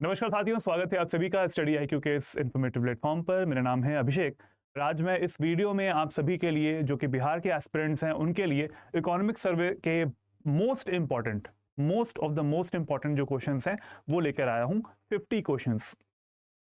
नमस्कार साथियों, स्वागत है आप सभी का स्टडी IQ के इस इन्फॉर्मेटिव प्लेटफॉर्म पर। मेरा नाम है अभिषेक और आज मैं इस वीडियो में आप सभी के लिए जो कि बिहार के एस्पिरेंट्स हैं उनके लिए इकोनॉमिक सर्वे के most of the most important जो क्वेश्चंस हैं वो लेकर आया हूं। 50 क्वेश्चंस,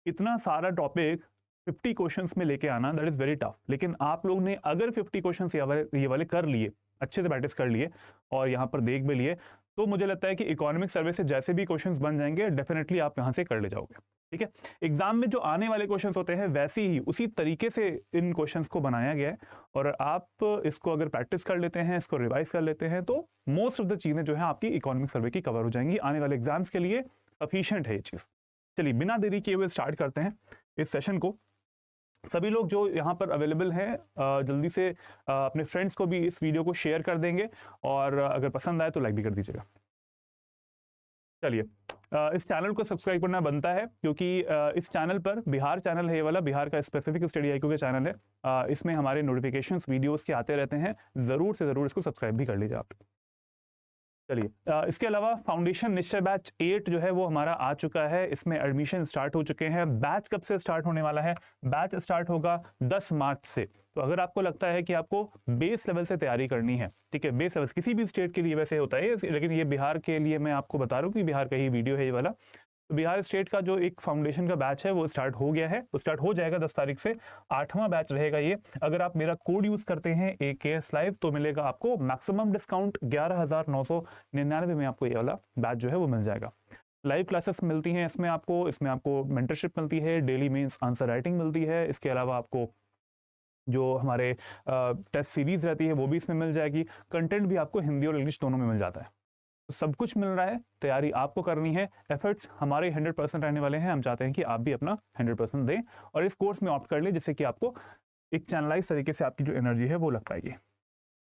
इतना सारा टॉपिक 50 क्वेश्चंस में लेके आना दैट इज वेरी टफ। लेकिन आप लोग ने अगर 50 क्वेश्चंस ये वाले कर लिए, अच्छे से प्रैक्टिस कर लिए और यहाँ पर देख भी लिए, तो मुझे लगता है कि इकोनॉमिक सर्वे से जैसे भी क्वेश्चंस बन जाएंगे डेफिनेटली आप यहाँ से कर ले जाओगे। ठीक है, एग्जाम में जो आने वाले क्वेश्चंस होते हैं वैसे ही उसी तरीके से इन क्वेश्चंस को बनाया गया है और आप इसको अगर प्रैक्टिस कर लेते हैं, इसको रिवाइज कर लेते हैं, तो मोस्ट ऑफ द चीजें जो है आपकी इकोनॉमिक सर्वे की कवर हो जाएंगी। आने वाले एग्जाम्स के लिए सफिशियंट है ये चीज। चलिए बिना देरी किए हुए स्टार्ट करते हैं इस सेशन को। सभी लोग जो यहाँ पर अवेलेबल हैं जल्दी से अपने फ्रेंड्स को भी इस वीडियो को शेयर कर देंगे और अगर पसंद आए तो लाइक भी कर दीजिएगा। चलिए इस चैनल को सब्सक्राइब करना बनता है क्योंकि इस चैनल पर बिहार चैनल है, ये वाला बिहार का स्पेसिफिक स्टडी IQ का चैनल है। इसमें हमारे नोटिफिकेशंस वीडियोस के आते रहते हैं, जरूर से जरूर इसको सब्सक्राइब भी कर लीजिए आप। चलिए इसके अलावा फाउंडेशन निश्चय बैच 8 जो है वो हमारा आ चुका है। इसमें एडमिशन स्टार्ट हो चुके हैं। बैच कब से स्टार्ट होने वाला है? बैच स्टार्ट होगा 10 मार्च से। तो अगर आपको लगता है कि आपको बेस लेवल से तैयारी करनी है, ठीक है, बेस लेवल किसी भी स्टेट के लिए वैसे होता है, लेकिन ये बिहार के लिए मैं आपको बता रहा हूँ कि बिहार का ही वीडियो है ये वाला। तो बिहार स्टेट का जो एक फाउंडेशन का बैच है वो स्टार्ट हो गया है, वो स्टार्ट हो जाएगा 10 तारीख से। 8वां बैच रहेगा ये। अगर आप मेरा कोड यूज करते हैं AKS लाइव तो मिलेगा आपको मैक्सिमम डिस्काउंट 11,999 में। आपको ये वाला बैच जो है वो मिल जाएगा। लाइव क्लासेस मिलती हैं इसमें आपको मेंटरशिप मिलती है, डेली मेंस आंसर राइटिंग मिलती है। इसके अलावा आपको जो हमारे टेस्ट सीरीज रहती है वो भी इसमें मिल जाएगी। कंटेंट भी आपको हिंदी और इंग्लिश दोनों में मिल जाता है। तो सब कुछ मिल रहा है, तैयारी आपको करनी है, एफर्ट्स हमारे 100% रहने वाले हैं। हम चाहते हैं कि आप भी अपना 100% दें और इस कोर्स में ऑप्ट कर लें जिससे कि आपको एक चैनलाइज तरीके से आपकी जो एनर्जी है वो लग पाएगी।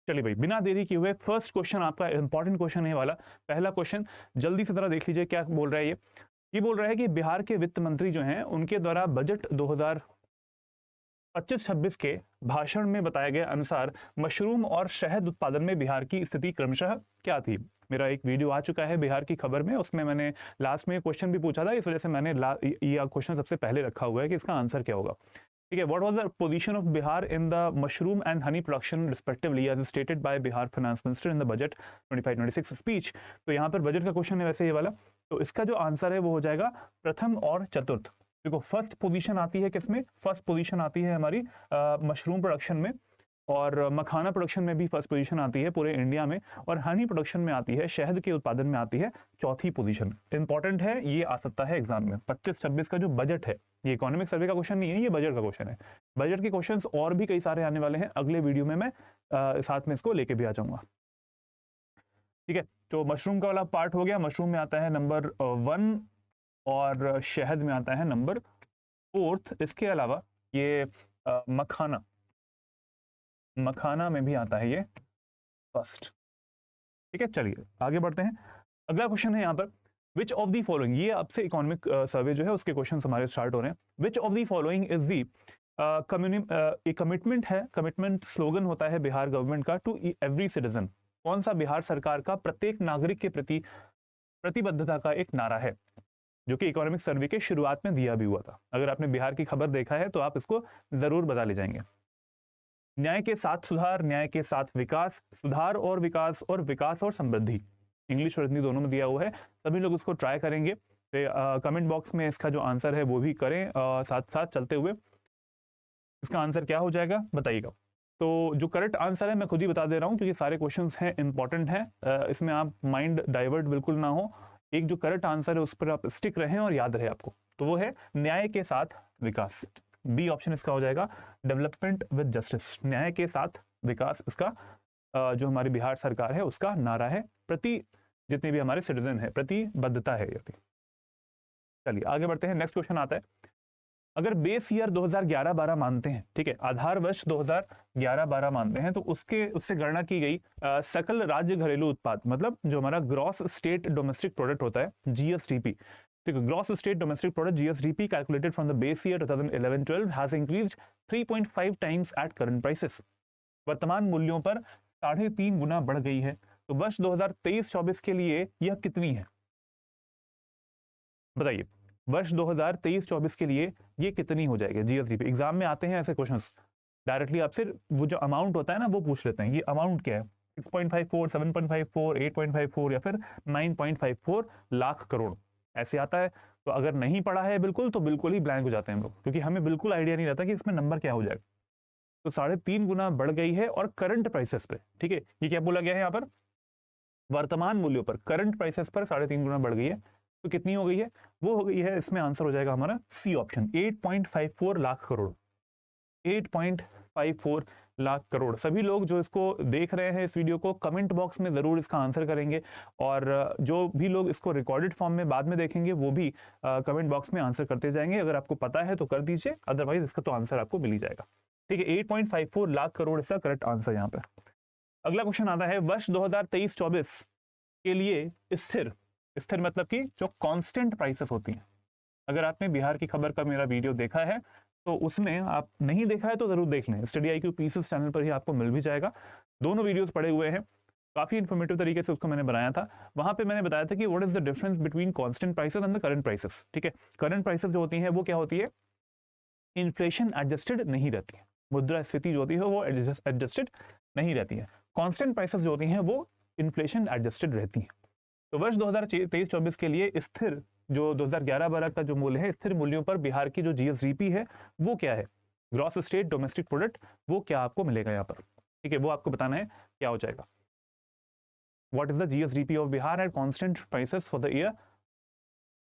चलिए भाई बिना देरी किए हुए फर्स्ट क्वेश्चन आपका इंपॉर्टेंट क्वेश्चन है वाला। पहला क्वेश्चन जल्दी से जरा देख लीजिए क्या बोल रहा है। ये बोल रहा है कि बिहार के वित्त मंत्री जो हैं उनके द्वारा बजट 2025-26 के भाषण में बताए गए अनुसार मशरूम और शहद उत्पादन में बिहार की स्थिति क्रमशः क्या थी। मेरा एक वीडियो आ चुका है बिहार की खबर में, उसमें मैंने लास्ट में क्वेश्चन भी पूछा था, इस वजह से मैंने ये क्वेश्चन सबसे पहले रखा हुआ है कि इसका आंसर क्या होगा। ठीक है, what was the position of Bihar in the mushroom and honey production respectively as stated by Bihar finance minister in the budget 25-26 speech. तो यहाँ पर बजट का क्वेश्चन है वैसे ये वाला। तो इसका जो आंसर है वो हो जाएगा प्रथम और चतुर्थ। देखो फर्स्ट पोजीशन आती है किसमें? फर्स्ट पोजीशन आती है हमारी मशरूम प्रोडक्शन में, और मखाना प्रोडक्शन में भी फर्स्ट पोजीशन आती है पूरे इंडिया में, और हनी प्रोडक्शन में आती है, शहद के उत्पादन में आती है चौथी पोजीशन। इंपॉर्टेंट है, ये आ सकता है एग्जाम में। 25-26 का जो बजट है, ये इकोनॉमिक सर्वे का क्वेश्चन नहीं है, ये बजट का क्वेश्चन है। बजट के क्वेश्चंस और भी कई सारे आने वाले हैं, अगले वीडियो में मैं साथ में इसको लेके भी आ जाऊंगा। ठीक है, तो मशरूम का वाला पार्ट हो गया। मशरूम में आता है नंबर 1 और शहद में आता है नंबर 4। इसके अलावा ये मखाना में भी आता है ये फर्स्ट। ठीक है, चलिए आगे बढ़ते हैं। अगला क्वेश्चन है यहाँ पर, विच ऑफ दी फॉलोइंग, ये आपसे इकोनॉमिक सर्वे जो है उसके क्वेश्चन हमारे स्टार्ट हो रहे हैं। Which of the following is the commitment है, कमिटमेंट स्लोगन होता है बिहार गवर्नमेंट का टू एवरी सिटीजन। कौन सा बिहार सरकार का प्रत्येक नागरिक के प्रति प्रतिबद्धता का एक नारा है, जो कि इकोनॉमिक सर्वे के शुरुआत में दिया भी हुआ था। अगर आपने बिहार की खबर देखा है तो आप इसको जरूर बता ले जाएंगे। न्याय के साथ सुधार, न्याय के साथ विकास, सुधार और विकास और समृद्धि। इंग्लिश और हिंदी दोनों में दिया हुआ है, सभी लोग उसको ट्राई करेंगे। कमेंट बॉक्स में इसका जो आंसर है वो भी करें, साथ साथ चलते हुए इसका आंसर क्या हो जाएगा बताइएगा। तो जो करेक्ट आंसर है मैं खुद ही बता दे रहा हूँ क्योंकि सारे क्वेश्चंस हैं, इंपॉर्टेंट हैं, इसमें आप माइंड डाइवर्ट बिल्कुल ना हो। एक जो करेक्ट आंसर है उस पर आप स्टिक रहें और याद रहे आपको, तो वो है न्याय के साथ विकास। बी ऑप्शन इसका हो जाएगा, डेवलपमेंट विद जस्टिस। न्याय के साथ विकास इसका जो हमारी बिहार सरकार है उसका नारा है, प्रति जितने भी हमारे सिटीजन है प्रतिबद्धता है ये। चलिए आगे बढ़ते हैं। नेक्स्ट क्वेश्चन आता है, अगर बेस ईयर 2011-12 मानते हैं, ठीक है, आधार वर्ष 2011-12 मानते हैं, तो उससे गणना की गई सकल राज्य घरेलू उत्पाद, मतलब जो हमारा ग्रॉस स्टेट डोमेस्टिक प्रोडक्ट होता है, GSDP। ठीक है, gross state domestic product GSDP calculated from the base year 2011-12 has increased 3.5 times at current prices. वर्तमान मूल्यों पर 3.5 गुना बढ़ गई है। तो वर्ष 2023-24 के लिए यह कितनी है बताइए। वर्ष 2023-24 के लिए ये कितनी हो जाएगी जीएसडीपी। एग्जाम में आते हैं ऐसे क्वेश्चंस, डायरेक्टली आपसे वो जो अमाउंट होता है ना वो पूछ लेते हैं, ये अमाउंट क्या है, 6.54, 7.54, 8.54 या फिर 9.54 लाख करोड़ ऐसे आता है। तो अगर नहीं पढ़ा है बिल्कुल तो बिल्कुल ही ब्लैंक हो जाते हैं हम लोग, क्योंकि हमें बिल्कुल आइडिया नहीं रहता कि इसमें नंबर क्या हो जाएगा। तो 3.5 गुना बढ़ गई है और करंट प्राइसेस पे, ठीक है, ये क्या बोला गया है यहाँ पर, वर्तमान मूल्यों पर, करंट प्राइसेस पर 3.5 गुना बढ़ गई है। तो कितनी हो गई है, वो हो गई है, इसमें आंसर हो जाएगा हमारा सी ऑप्शन, 8.54 लाख करोड़, 8.54 लाख करोड़। सभी लोग जो इसको देख रहे हैं इस वीडियो को, कमेंट बॉक्स में जरूर इसका आंसर करेंगे, और जो भी लोग इसको रिकॉर्डेड फॉर्म में बाद में देखेंगे वो भी कमेंट बॉक्स में आंसर करते जाएंगे। अगर आपको पता है तो कर दीजिए, अदरवाइज इसका तो आंसर आपको मिल ही जाएगा। ठीक है, 8.54 लाख करोड़ इसका करेक्ट आंसर यहाँ पे। अगला क्वेश्चन आता है, वर्ष 2023-24 के लिए स्थिर, स्थिर मतलब कि जो कांस्टेंट प्राइसेस होती हैं। अगर आपने बिहार की खबर का मेरा वीडियो देखा है तो उसमें, आप नहीं देखा है तो जरूर देख लें, स्टडी IQ पीसेस चैनल पर ही आपको मिल भी जाएगा। दोनों वीडियोस पड़े हुए हैं, काफी इन्फॉर्मेटिव तरीके से उसको मैंने बनाया था। वहां पे मैंने बताया था कि what is the difference between constant prices and the current prices. ठीक है, करंट प्राइसेस जो होती हैं वो क्या होती है, इन्फ्लेशन एडजस्टेड नहीं रहती है, मुद्रास्फीति जो होती है वो एडजस्टेड नहीं रहती है। कांस्टेंट प्राइसेस जो होती हैं वो इन्फ्लेशन एडजस्टेड रहती हैं। तो वर्ष 2023-24 के लिए स्थिर, जो 2011-12 का जो मूल्य है, स्थिर मूल्यों पर बिहार की जो जीएसडीपी है वो क्या है, ग्रॉस स्टेट डोमेस्टिक प्रोडक्ट, वो क्या आपको मिलेगा यहाँ पर। ठीक है, वो आपको बताना है क्या हो जाएगा। What is the GSDP of Bihar at constant prices for the year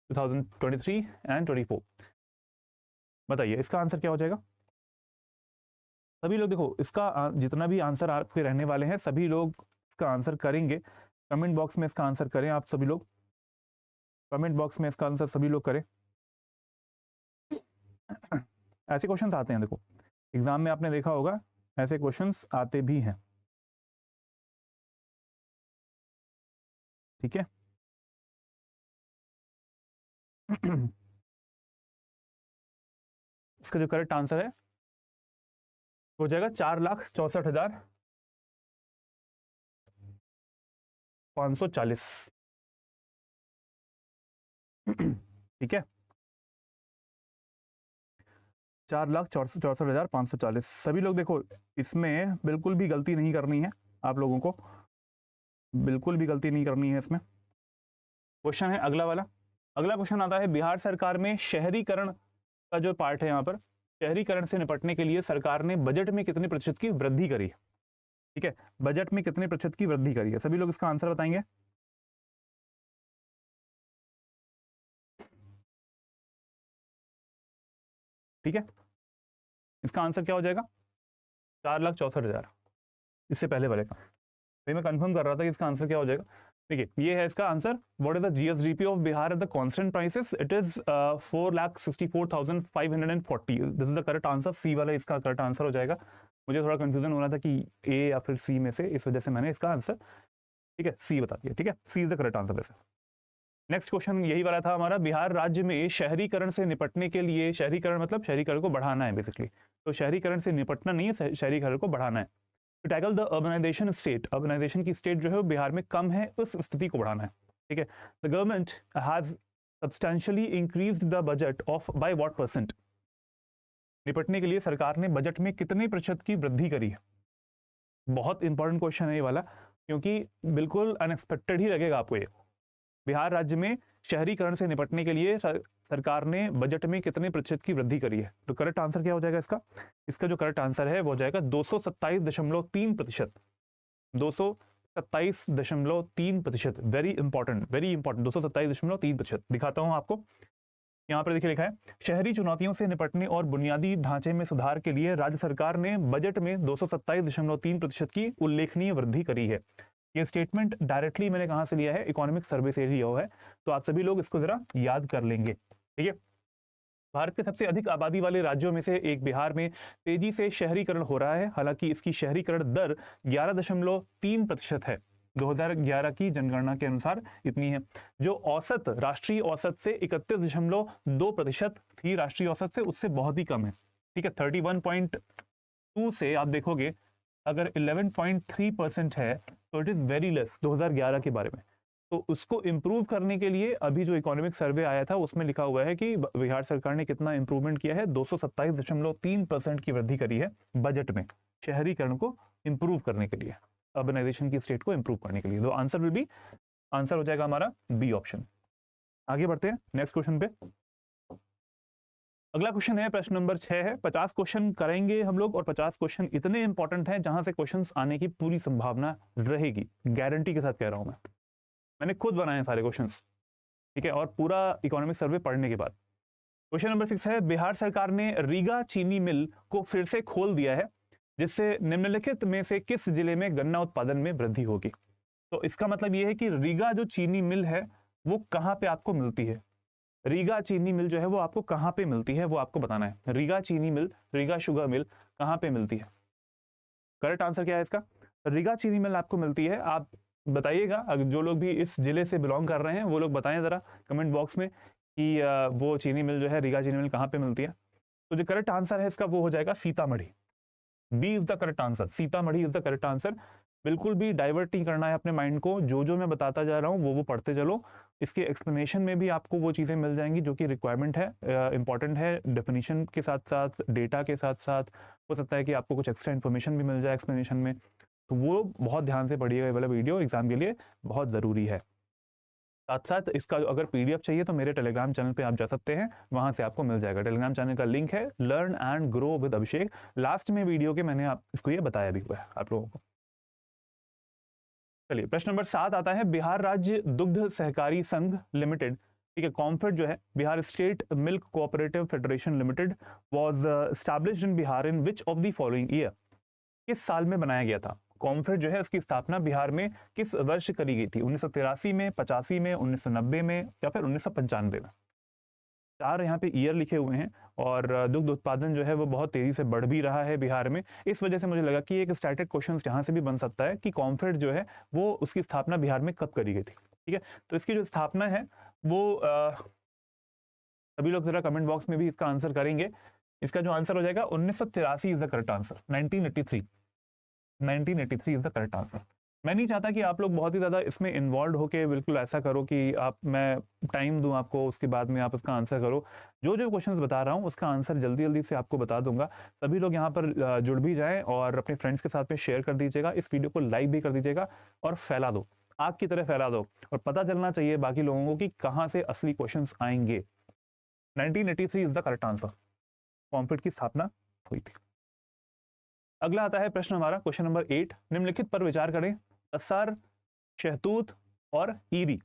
2023 and 24, बताइए इसका आंसर क्या हो जाएगा। सभी लोग देखो, इसका जितना भी आंसर आपके रहने वाले हैं सभी लोग इसका आंसर करेंगे। कमेंट बॉक्स में इसका आंसर करें आप सभी लोग, कमेंट बॉक्स में इसका आंसर सभी लोग करें। ऐसे क्वेश्चंस आते हैं, देखो एग्जाम में आपने देखा होगा ऐसे क्वेश्चंस आते भी हैं। ठीक है, इसका जो करेक्ट आंसर है हो जाएगा 4,64,540। ठीक है, 4,64,540। सभी लोग देखो, इसमें बिल्कुल भी गलती नहीं करनी है, आप लोगों को बिल्कुल भी गलती नहीं करनी है इसमें। क्वेश्चन है अगला वाला। अगला क्वेश्चन आता है, बिहार सरकार में शहरीकरण का जो पार्ट है, यहाँ पर शहरीकरण से निपटने के लिए सरकार ने बजट में कितने प्रतिशत की वृद्धि करी है। ठीक है, बजट में कितने प्रतिशत की वृद्धि करी है, सभी लोग इसका आंसर बताएंगे। ठीक है, इसका आंसर क्या हो जाएगा, 4,64,000, इससे पहले वाले का। तो मैं कंफर्म कर रहा था कि इसका आंसर क्या हो जाएगा। देखिए, ये है इसका answer, what is the GSDP of Bihar at the constant prices, it is 4,64,540। This is the correct answer, C वाला इसका करेक्ट आंसर हो जाएगा। मुझे थोड़ा कंफ्यूजन हो रहा था कि ए या फिर सी में से, इस वजह से मैंने इसका आंसर, ठीक है, सी बता दिया। ठीक है, सी इज द करेक्ट आंसर वैसे। नेक्स्ट क्वेश्चन यही वाला था हमारा, बिहार राज्य में शहरीकरण से निपटने के लिए, शहरीकरण मतलब शहरीकरण को बढ़ाना है बेसिकली, तो शहरीकरण से निपटना नहीं है, शहरीकरण को बढ़ाना है। To tackle the urbanisation state, urbanisation की स्टेट जो है वो बिहार में कम है, उस स्थिति को बढ़ाना है। ठीक है, the government has substantially increased the budget of by what percent, निपटने के लिए सरकार ने बजट में कितने प्रतिशत की वृद्धि करी है। बहुत इंपॉर्टेंट क्वेश्चन है ये वाला, क्योंकि बिल्कुल अनएक्सपेक्टेड ही लगेगा आपको ये। बिहार राज्य में शहरीकरण से निपटने के लिए सरकार ने बजट में कितने प्रतिशत की वृद्धि करी है। तो करेक्ट आंसर क्या हो जाएगा इसका, इसका जो करेक्ट आंसर है वो हो जाएगा 227.3%, 227.3%। Very important, very important, 227.3%। दिखाता हूं आपको, यहाँ पर देखिए लिखा है, शहरी चुनौतियों से निपटने और बुनियादी ढांचे में सुधार के लिए राज्य सरकार ने बजट में 227.3% की उल्लेखनीय वृद्धि करी है। ये स्टेटमेंट डायरेक्टली मैंने कहां से लिया है, इकोनॉमिक सर्वे से लिया हुआ है, तो आप सभी लोग इसको जरा याद कर लेंगे। ठीक है, भारत के सबसे अधिक आबादी वाले राज्यों में से एक बिहार में तेजी से शहरीकरण हो रहा है। हालांकि इसकी शहरीकरण दर 11.3% है, 2011 की जनगणना के अनुसार इतनी है, जो औसत, राष्ट्रीय औसत से 31.2% थी, राष्ट्रीय औसत से उससे बहुत ही कम है। ठीक है, 31.2 से आप देखोगे अगर 11.3% है तो इट इज वेरी लेस 2011 के बारे में। तो उसको इम्प्रूव करने के लिए अभी जो इकोनॉमिक सर्वे आया था उसमें लिखा हुआ है कि बिहार सरकार ने कितना इंप्रूवमेंट किया है, 227.3% की वृद्धि करी है बजट में शहरीकरण को इम्प्रूव करने के लिए, अर्बनाइजेशन की स्टेट को इम्प्रूव करने के लिए। तो आंसर विल बी, आंसर हो जाएगा हमारा बी ऑप्शन। आगे बढ़ते हैं नेक्स्ट क्वेश्चन पे। अगला क्वेश्चन है प्रश्न नंबर 6 है। 50 क्वेश्चन करेंगे हम लोग और 50 क्वेश्चन इतने इंपॉर्टेंट हैं जहां से क्वेश्चंस आने की पूरी संभावना रहेगी, गारंटी के साथ कह रहा हूं मैं। मैंने खुद बनाए हैं सारे क्वेश्चंस, ठीक है, और पूरा इकोनॉमिक सर्वे पढ़ने के बाद। क्वेश्चन नंबर 6 है, बिहार सरकार ने रीगा चीनी मिल को फिर से खोल दिया है, जिससे निम्नलिखित में से किस जिले में गन्ना उत्पादन में वृद्धि होगी। तो इसका मतलब यह है कि रीगा जो चीनी मिल है वो कहां पे आपको मिलती है। रीगा चीनी मिल जो है वो आपको कहां पे मिलती है वो आपको बताना है। रीगा चीनी मिल, रीगा शुगर मिल कहां पे मिलती है। करेक्ट आंसर क्या है इसका, रीगा चीनी मिल आपको मिलती है। आप बताइएगा, अगर जो लोग भी इस जिले से बिलोंग कर रहे हैं वो लोग बताएं जरा कमेंट बॉक्स में कि वो चीनी मिल जो है, रीगा चीनी मिल कहां पे मिलती है। तो जो करेक्ट आंसर है इसका वो हो जाएगा Sitamarhi. B is the correct answer, Sitamarhi is the correct answer. बिल्कुल भी डाइवर्ट नहीं करना है अपने माइंड को, जो मैं बताता जा रहा हूँ वो पढ़ते चलो। इसके एक्सप्लेनेशन में भी आपको वो चीज़ें मिल जाएंगी जो कि रिक्वायरमेंट है, इंपॉर्टेंट है। डेफिनेशन के साथ साथ, डेटा के साथ साथ हो सकता है कि आपको कुछ एक्स्ट्रा इन्फॉर्मेशन भी मिल जाए एक्सप्लेनेशन में, तो वो बहुत ध्यान से पढ़िएगा। ये वाला वीडियो एग्जाम के लिए बहुत ज़रूरी है। साथ साथ इसका अगर पीडीएफ चाहिए तो मेरे टेलीग्राम चैनल पे आप जा सकते हैं, वहां से आपको मिल जाएगा। टेलीग्राम चैनल का लिंक है learn and grow with Abhishek. Last में वीडियो के मैंने आप इसको ये बताया भी हुआ है आप लोगों को। चलिए प्रश्न नंबर 7 आता है, बिहार राज्य दुग्ध सहकारी संघ लिमिटेड, ठीक है, कॉम्फेड जो है, Bihar state milk cooperative federation limited was established in Bihar in which of the following year. किस साल में बनाया गया था। कॉम्फेड जो है उसकी स्थापना बिहार में किस वर्ष करी गई थी, 1983 में, 85 में, 1990 में या फिर 1995 में। चार यहाँ पे ईयर लिखे हुए हैं और दुग्ध उत्पादन जो है वो बहुत तेजी से बढ़ भी रहा है बिहार में। इस वजह से मुझे लगा कि एक स्टैटिक क्वेश्चन यहाँ से भी बन सकता है कि कॉम्फेड जो है वो उसकी स्थापना बिहार में कब करी गई थी। ठीक है, तो इसकी जो स्थापना है वो सभी लोग जरा कमेंट बॉक्स में भी इसका आंसर करेंगे। इसका जो आंसर हो जाएगा 1983 is the correct answer. 1983 is the correct answer. मैं नहीं चाहता कि आप लोग बहुत ही ज़्यादा इसमें इन्वॉल्व होके बिल्कुल ऐसा करो कि मैं टाइम दूं आपको, उसके बाद में आप उसका आंसर करो। जो क्वेश्चंस बता रहा हूं उसका आंसर जल्दी जल्दी से आपको बता दूंगा। सभी लोग यहाँ पर जुड़ भी जाएं और अपने फ्रेंड्स के साथ में शेयर कर दीजिएगा, इस वीडियो को लाइक भी कर दीजिएगा और फैला दो, आग की तरह फैला दो, और पता चलना चाहिए बाकी लोगों को कि कहाँ से असली क्वेश्चन आएंगे। 1983 is the correct answer, COMFED की स्थापना हुई थी। अगला आता है प्रश्न हमारा, क्वेश्चन नंबर 8, निम्नलिखित पर विचार करें। तसार, शहतूत और ईरी,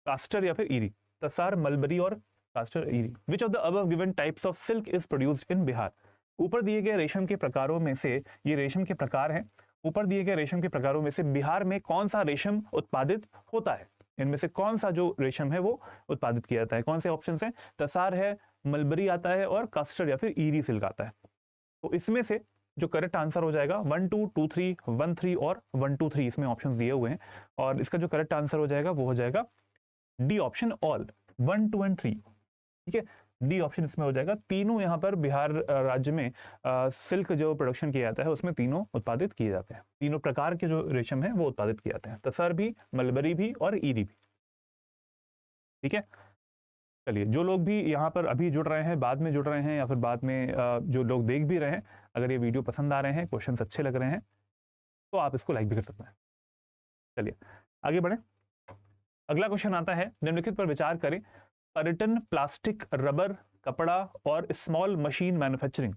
कास्टर या फिर ईरी। तसार, मलबरी और castor, eri. Which of the above given types of silk is produced in Bihar. ऊपर दिए गए रेशम के प्रकारों में से, ये रेशम के प्रकार हैं, ऊपर दिए गए रेशम के प्रकारों में से बिहार में कौन सा रेशम उत्पादित होता है। इनमें से कौन सा जो रेशम है वो उत्पादित किया जाता है। कौन से ऑप्शन है, तसार है, मलबरी आता है और कास्टर या फिर ईरी सिल्क आता है। तो इसमें से जो करेक्ट आंसर हो जाएगा 1 2 2 3 1 3 और 1 2 3, इसमें ऑप्शंस दिए हुए हैं और इसका जो करेक्ट आंसर हो जाएगा वो हो जाएगा डी ऑप्शन, ऑल 1 2 एंड 3। ठीक है, डी ऑप्शन इसमें हो जाएगा। तीनों यहाँ पर बिहार राज्य में सिल्क जो प्रोडक्शन किया जाता है उसमें तीनों उत्पादित किए जाते हैं। तीनों प्रकार के जो रेशम है वो उत्पादित किए जाते हैं, तसर भी, मलबरी भी और ईरी भी। ठीक है, चलिए जो लोग भी यहाँ पर अभी जुड़ रहे हैं, बाद में जुड़ रहे हैं या फिर बाद में जो लोग देख भी रहे हैं, अगर ये वीडियो पसंद आ रहे हैं, क्वेश्चंस अच्छे लग रहे हैं तो आप इसको लाइक भी कर सकते हैं। चलिए आगे बढ़े। अगला क्वेश्चन आता है, निम्नलिखित पर विचार करें। पर्यटन, प्लास्टिक, रबर, कपड़ा और small machine manufacturing.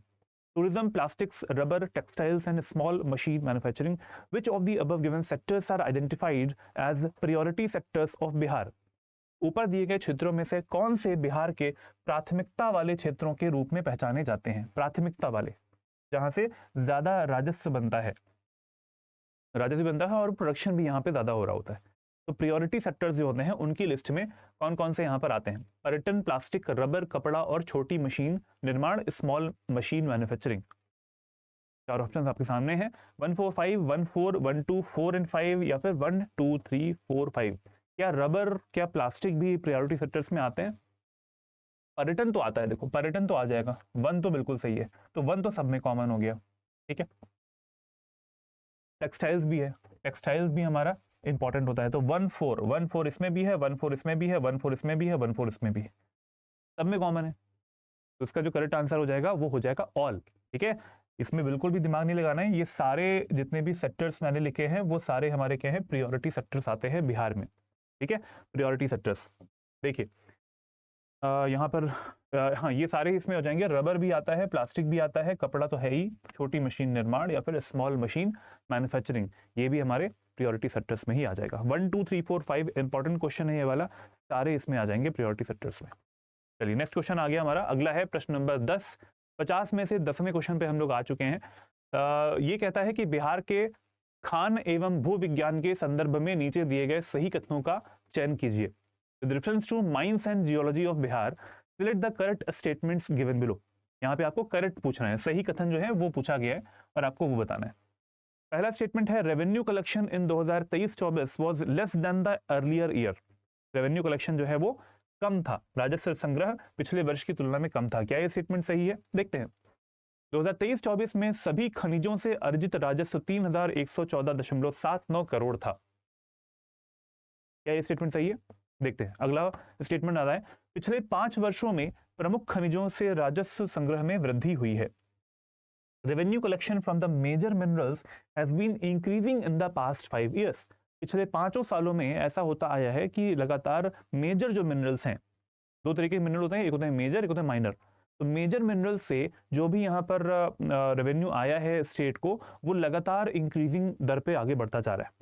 Tourism, plastics, rubber, textiles and small machine manufacturing. Which of the above given sectors are identified as priority sectors of Bihar. ऊपर दिए गए क्षेत्रों में से कौन से बिहार के प्राथमिकता वाले क्षेत्रों के रूप में पहचाने जाते हैं। प्राथमिकता वाले, जहां से ज्यादा राजस्व बनता है, और प्रोडक्शन भी यहाँ पे ज्यादा हो रहा होता है। तो प्रायोरिटी सेक्टर्स जो होते हैं उनकी लिस्ट में कौन कौन से यहाँ पर आते हैं। पर्यटन, प्लास्टिक, रबर, कपड़ा और छोटी मशीन निर्माण, स्मॉल मशीन मैन्युफैक्चरिंग। चार ऑप्शन आपके सामने हैं, 1 4 5 1 4 1 2 4 एंड 5 या फिर 1 2 3 4 5। क्या रबर, क्या प्लास्टिक भी प्रायोरिटी सेक्टर्स में आते हैं। पर्यटन तो आता है, देखो पर्यटन तो आ जाएगा, 1 तो बिल्कुल सही है, तो 1 तो सब में कॉमन हो गया। ठीक है, टेक्सटाइल्स भी है, टेक्सटाइल्स भी हमारा इंपॉर्टेंट होता है। तो 1 4 इसमें भी है, 1 4 इसमें भी है, 1 4 इसमें भी है, 1 4 इसमें भी है, सब में कॉमन है। तो इसका जो करेक्ट आंसर हो जाएगा वो हो जाएगा ऑल। ठीक है, इसमें बिल्कुल भी दिमाग नहीं लगाना है। ये सारे जितने भी सेक्टर्स मैंने लिखे हैं वो सारे हमारे क्या हैं, प्रायोरिटी सेक्टर्स आते हैं बिहार में। ठीक है, प्रायोरिटी सेक्टर्स देखिए यहाँ पर हाँ ये सारे इसमें हो जाएंगे। रबर भी आता है, प्लास्टिक भी आता है, कपड़ा तो है ही, छोटी मशीन निर्माण या फिर स्मॉल मशीन मैन्युफैक्चरिंग, ये भी हमारे प्रायोरिटी सेक्टर्स में ही आ जाएगा। 1 2 3 4 5 इंपॉर्टेंट क्वेश्चन है ये वाला, सारे इसमें आ जाएंगे प्रायोरिटी सेक्टर्स में। चलिए नेक्स्ट क्वेश्चन आ गया हमारा, अगला है प्रश्न नंबर 10। 50 में से 10वें क्वेश्चन पे हम लोग आ चुके हैं। ये कहता है कि बिहार के खान एवं भू विज्ञान के संदर्भ में नीचे दिए गए सही कथनों का चयन कीजिए। With reference to mines and geology of Bihar select the correct statements given below. यहाँ पे आपको करेक्ट पूछना है, सही कथन जो है वो पूछा गया है और आपको वो बताना है। पहला स्टेटमेंट है revenue collection in 2023-24 was less than the earlier year. Revenue collection जो है वो कम था, राजस्व संग्रह पिछले वर्ष की तुलना में कम था। क्या ये स्टेटमेंट सही है? देखते हैं। 2023-24 में सभी खनिजों से अर्जित राजस्व 3114.79 करोड़ था। क्या ये स्टेटमेंट सही है? देखते हैं। अगला स्टेटमेंट आता है पिछले 5 वर्षों में प्रमुख खनिजों से राजस्व संग्रह में वृद्धि हुई है। Revenue collection from the major minerals has been increasing in the past 5 years। पिछले 5 सालों में ऐसा होता आया है कि लगातार मेजर जो मिनरल्स हैं, दो तरीके के मिनरल होते हैं, एक होता है मेजर, एक होता है माइनर। तो मेजर मिनरल से जो भी यहाँ पर रेवेन्यू आया है स्टेट को, वो लगातार इंक्रीजिंग दर पे आगे बढ़ता जा रहा है।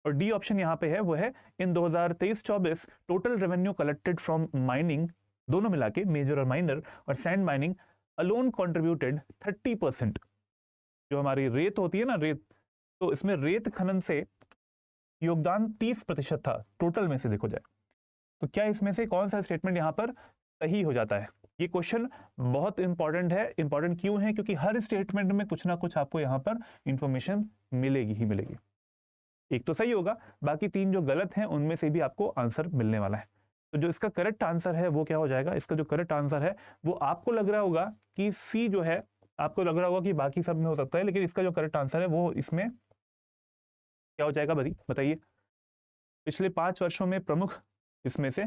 और डी ऑप्शन यहाँ पे है वो है इन 2023-24 total revenue collected from mining, दोनों मिला के मेजर और माइनर और सैंड माइनिंग अलोन कॉन्ट्रीब्यूटेड 30%। जो हमारी रेत होती है ना, रेत, तो इसमें रेत खनन से योगदान 30% था टोटल में से देखो जाए। तो क्या इसमें से कौन सा स्टेटमेंट यहाँ पर सही हो जाता है? ये क्वेश्चन बहुत इंपॉर्टेंट है। इंपॉर्टेंट क्यों है? क्योंकि हर स्टेटमेंट में कुछ ना कुछ आपको यहाँ पर इंफॉर्मेशन मिलेगी ही मिलेगी। एक तो सही होगा, बाकी 3 जो गलत हैं उनमें से भी आपको आंसर मिलने वाला है। तो जो इसका करेक्ट आंसर है वो क्या हो जाएगा? इसका जो करेक्ट आंसर है वो आपको लग रहा होगा कि सी जो है, आपको लग रहा होगा कि बाकी सब में हो सकता है, लेकिन इसका जो करेक्ट आंसर है वो इसमें क्या हो जाएगा बताइए। पिछले 5 वर्षों में प्रमुख, इसमें से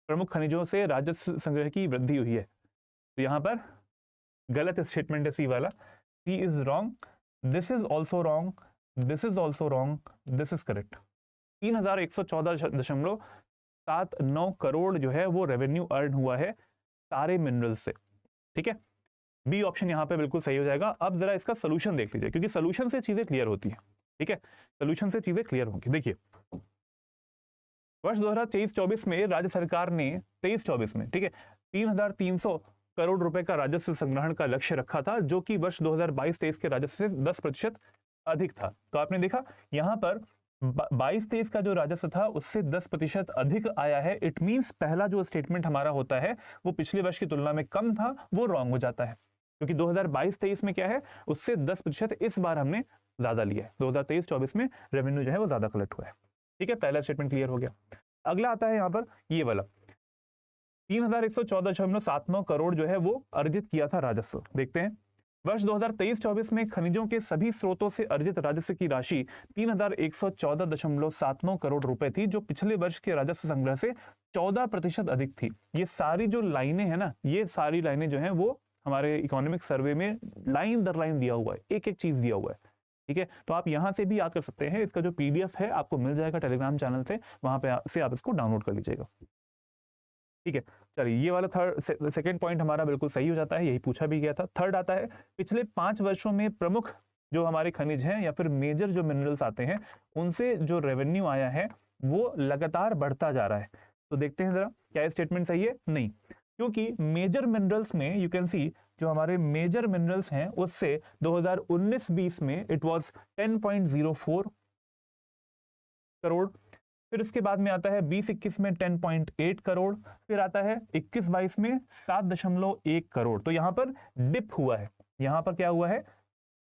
प्रमुख खनिजों से राजस्व संग्रह की वृद्धि हुई है। तो यहाँ पर गलत स्टेटमेंट है सी वाला। C is wrong, this is also wrong, this is also wrong, this is correct. 3114.79 crore जो है वो रेवेन्यू अर्न हुआ है सारे मिनरल्स से। ठीक है, बी ऑप्शन यहाँ पे बिल्कुल सही हो जाएगा। अब जरा इसका सोल्यूशन देख लीजिए, क्योंकि सोल्यूशन से चीजें क्लियर होती है। ठीक है, सोल्यूशन से चीजें क्लियर होंगी। देखिए वर्ष 2023-24 में राज्य सरकार ने 23-24 में, ठीक है, 3300 करोड़ रुपए का राजस्व संग्रहण का लक्ष्य रखा था, जो कि वर्ष 2022-23 के राजस्व से 10% अधिक था। तो आपने देखा यहाँ पर 22-23 का जो राजस्व था उससे 10% अधिक आया है। इट मींस पहला जो स्टेटमेंट हमारा होता है वो पिछले वर्ष की तुलना में कम था, वो रॉन्ग हो जाता है, क्योंकि 2022-23 में क्या है, उससे 10% इस बार हमने ज्यादा लिया है। 2023-24 में रेवेन्यू जो है वो ज्यादा कलेक्ट हुआ है। ठीक है, पहला स्टेटमेंट क्लियर हो गया। अगला आता है यहाँ पर ये वाला 3114.79 करोड़ जो है वो अर्जित किया था राजस्व। देखते हैं, वर्ष 2023-24 में खनिजों के सभी स्रोतों से अर्जित राजस्व की राशि 3114.79 करोड़ रुपए थी, जो पिछले वर्ष के राजस्व संग्रह से 14% अधिक थी। ये सारी जो लाइनें हैं ना, ये सारी लाइनें जो हैं वो हमारे इकोनॉमिक सर्वे में लाइन दर लाइन दिया हुआ है, एक एक चीज दिया हुआ है। ठीक है, तो आप यहां से भी याद कर सकते हैं। इसका जो PDF है आपको मिल जाएगा टेलीग्राम चैनल से, वहां पे से आप इसको डाउनलोड कर लीजिएगा। ठीक है, चलिए ये वाला सेकंड पॉइंट हमारा बिल्कुल सही हो जाता है, यही पूछा भी गया था। थर्ड आता है पिछले 5 वर्षों में प्रमुख जो हमारे खनिज हैं या फिर मेजर जो मिनरल्स आते हैं उनसे जो रेवेन्यू आया है वो लगातार बढ़ता जा रहा है। तो देखते हैं जरा क्या स्टेटमेंट सही है? नहीं, क्योंकि मेजर मिनरल्स में यू कैन सी जो हमारे मेजर मिनरल्स हैं उससे 2019-20 में इट वाज 10.04 करोड़, फिर उसके बाद में आता है 20-21 में 10.8 करोड़, फिर आता है 21-22 में 7.1 करोड़। तो यहाँ पर डिप हुआ है, यहाँ पर क्या हुआ है,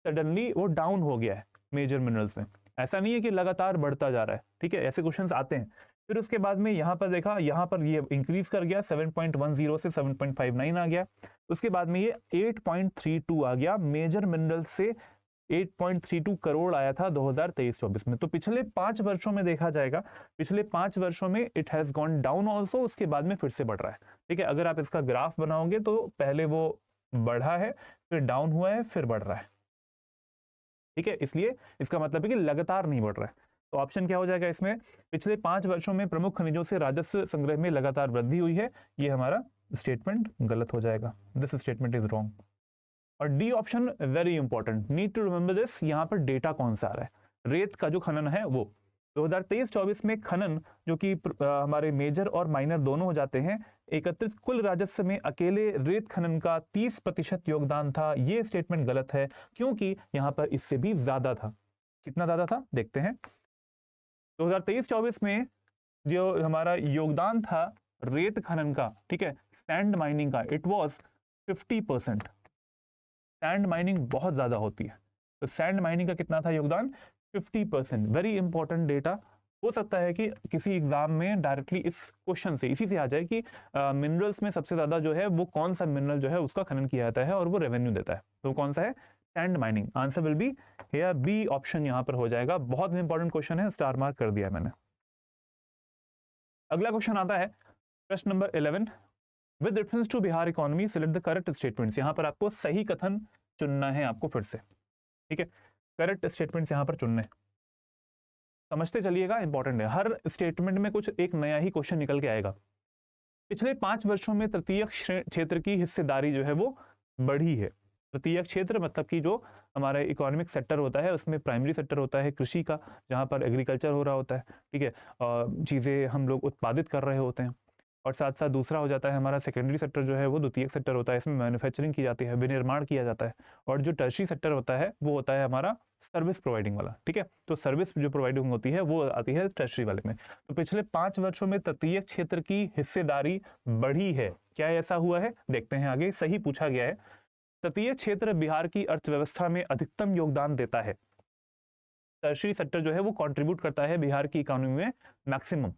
सडनली वो डाउन हो गया है मेजर मिनरल्स में। ऐसा नहीं है कि लगातार बढ़ता जा रहा है। ठीक है, ऐसे क्वेश्चंस आते हैं। फिर उसके बाद में यहाँ पर देखा, यहाँ पर ये इंक्रीज कर गया, 7.10 से 7.59 आ गया। उसके बाद में ये 8.32 आ गया मेजर मिनरल्स से 8.32 करोड़ आया था 2023-24 में। तो पिछले 5 वर्षों में देखा जाएगा, पिछले 5 वर्षों में it has gone down also, उसके बाद में फिर से बढ़ रहा है। ठीक है, अगर आप इसका ग्राफ बनाओगे तो पहले वो बढ़ा है, फिर डाउन हुआ है, फिर बढ़ रहा है। ठीक है, इसलिए इसका मतलब है कि लगातार नहीं बढ़ रहा है। तो ऑप्शन क्या हो जाएगा इसमें, पिछले 5 वर्षों में प्रमुख खनिजों से राजस्व संग्रह में लगातार वृद्धि हुई है, ये हमारा स्टेटमेंट गलत हो जाएगा। This statement is wrong. और D option very important, need to remember this. यहाँ पर डेटा कौन सा आ रहा है, रेत का जो खनन है वो 2023-24 में खनन जो कि हमारे मेजर और माइनर दोनों हो जाते हैं, एकत्रित कुल राजस्व में अकेले रेत खनन का 30% योगदान था। ये स्टेटमेंट गलत है, क्योंकि यहाँ पर इससे भी ज्यादा था। कितना ज्यादा था देखते हैं। 2023-24 में जो हमारा योगदान था रेत खनन का, ठीक है, सैंड माइनिंग का, इट वाज 50%। सैंड माइनिंग बहुत ज्यादा होती है, तो सैंड माइनिंग का कितना था योगदान, 50%। Very important data. हो सकता है कि किसी एग्जाम में डायरेक्टली इस क्वेश्चन से इसी से आ जाए कि मिनरल्स में सबसे ज्यादा जो है वो कौन सा मिनरल जो है उसका खनन किया जाता है और वो रेवेन्यू देता है, तो कौन सा है, sand mining. Answer will be here B option यहाँ पर हो जाएगा। बहुत इंपॉर्टेंट क्वेश्चन है, स्टार मार्क कर दिया है मैंने। अगला क्वेश्चन आता है प्रश्न नंबर 11, with reference to Bihar economy select the correct statements. यहाँ पर आपको सही कथन चुनना है आपको फिर से, ठीक है, करेक्ट स्टेटमेंट्स यहाँ पर चुनने, समझते चलिएगा, इंपॉर्टेंट है। हर स्टेटमेंट में कुछ एक नया ही क्वेश्चन निकल के आएगा। पिछले 5 वर्षों में तृतीय क्षेत्र की हिस्सेदारी जो है वो बढ़ी है। तृतीय क्षेत्र मतलब कि जो हमारा इकोनॉमिक सेक्टर होता है उसमें प्राइमरी सेक्टर होता है कृषि का, जहाँ पर एग्रीकल्चर हो रहा होता है, ठीक है, चीज़ें हम लोग उत्पादित कर रहे होते हैं। और साथ साथ दूसरा हो जाता है हमारा सेकेंडरी सेक्टर जो है वो द्वितीयक सेक्टर होता है, इसमें मैन्युफैक्चरिंग की जाती है, विनिर्माण किया जाता है। और जो टर्शरी सेक्टर होता है वो होता है हमारा सर्विस प्रोवाइडिंग वाला, ठीक है, तो सर्विस जो प्रोवाइडिंग होती है वो आती है टर्शरी वाले में। तो पिछले 5 वर्षों में तृतीय क्षेत्र की हिस्सेदारी बढ़ी है। क्या ऐसा हुआ है, देखते हैं आगे। सही पूछा गया है, तृतीय क्षेत्र बिहार की अर्थव्यवस्था में अधिकतम योगदान देता है। टर्शरी सेक्टर जो है वो कंट्रीब्यूट करता है बिहार की इकोनॉमी में मैक्सिमम।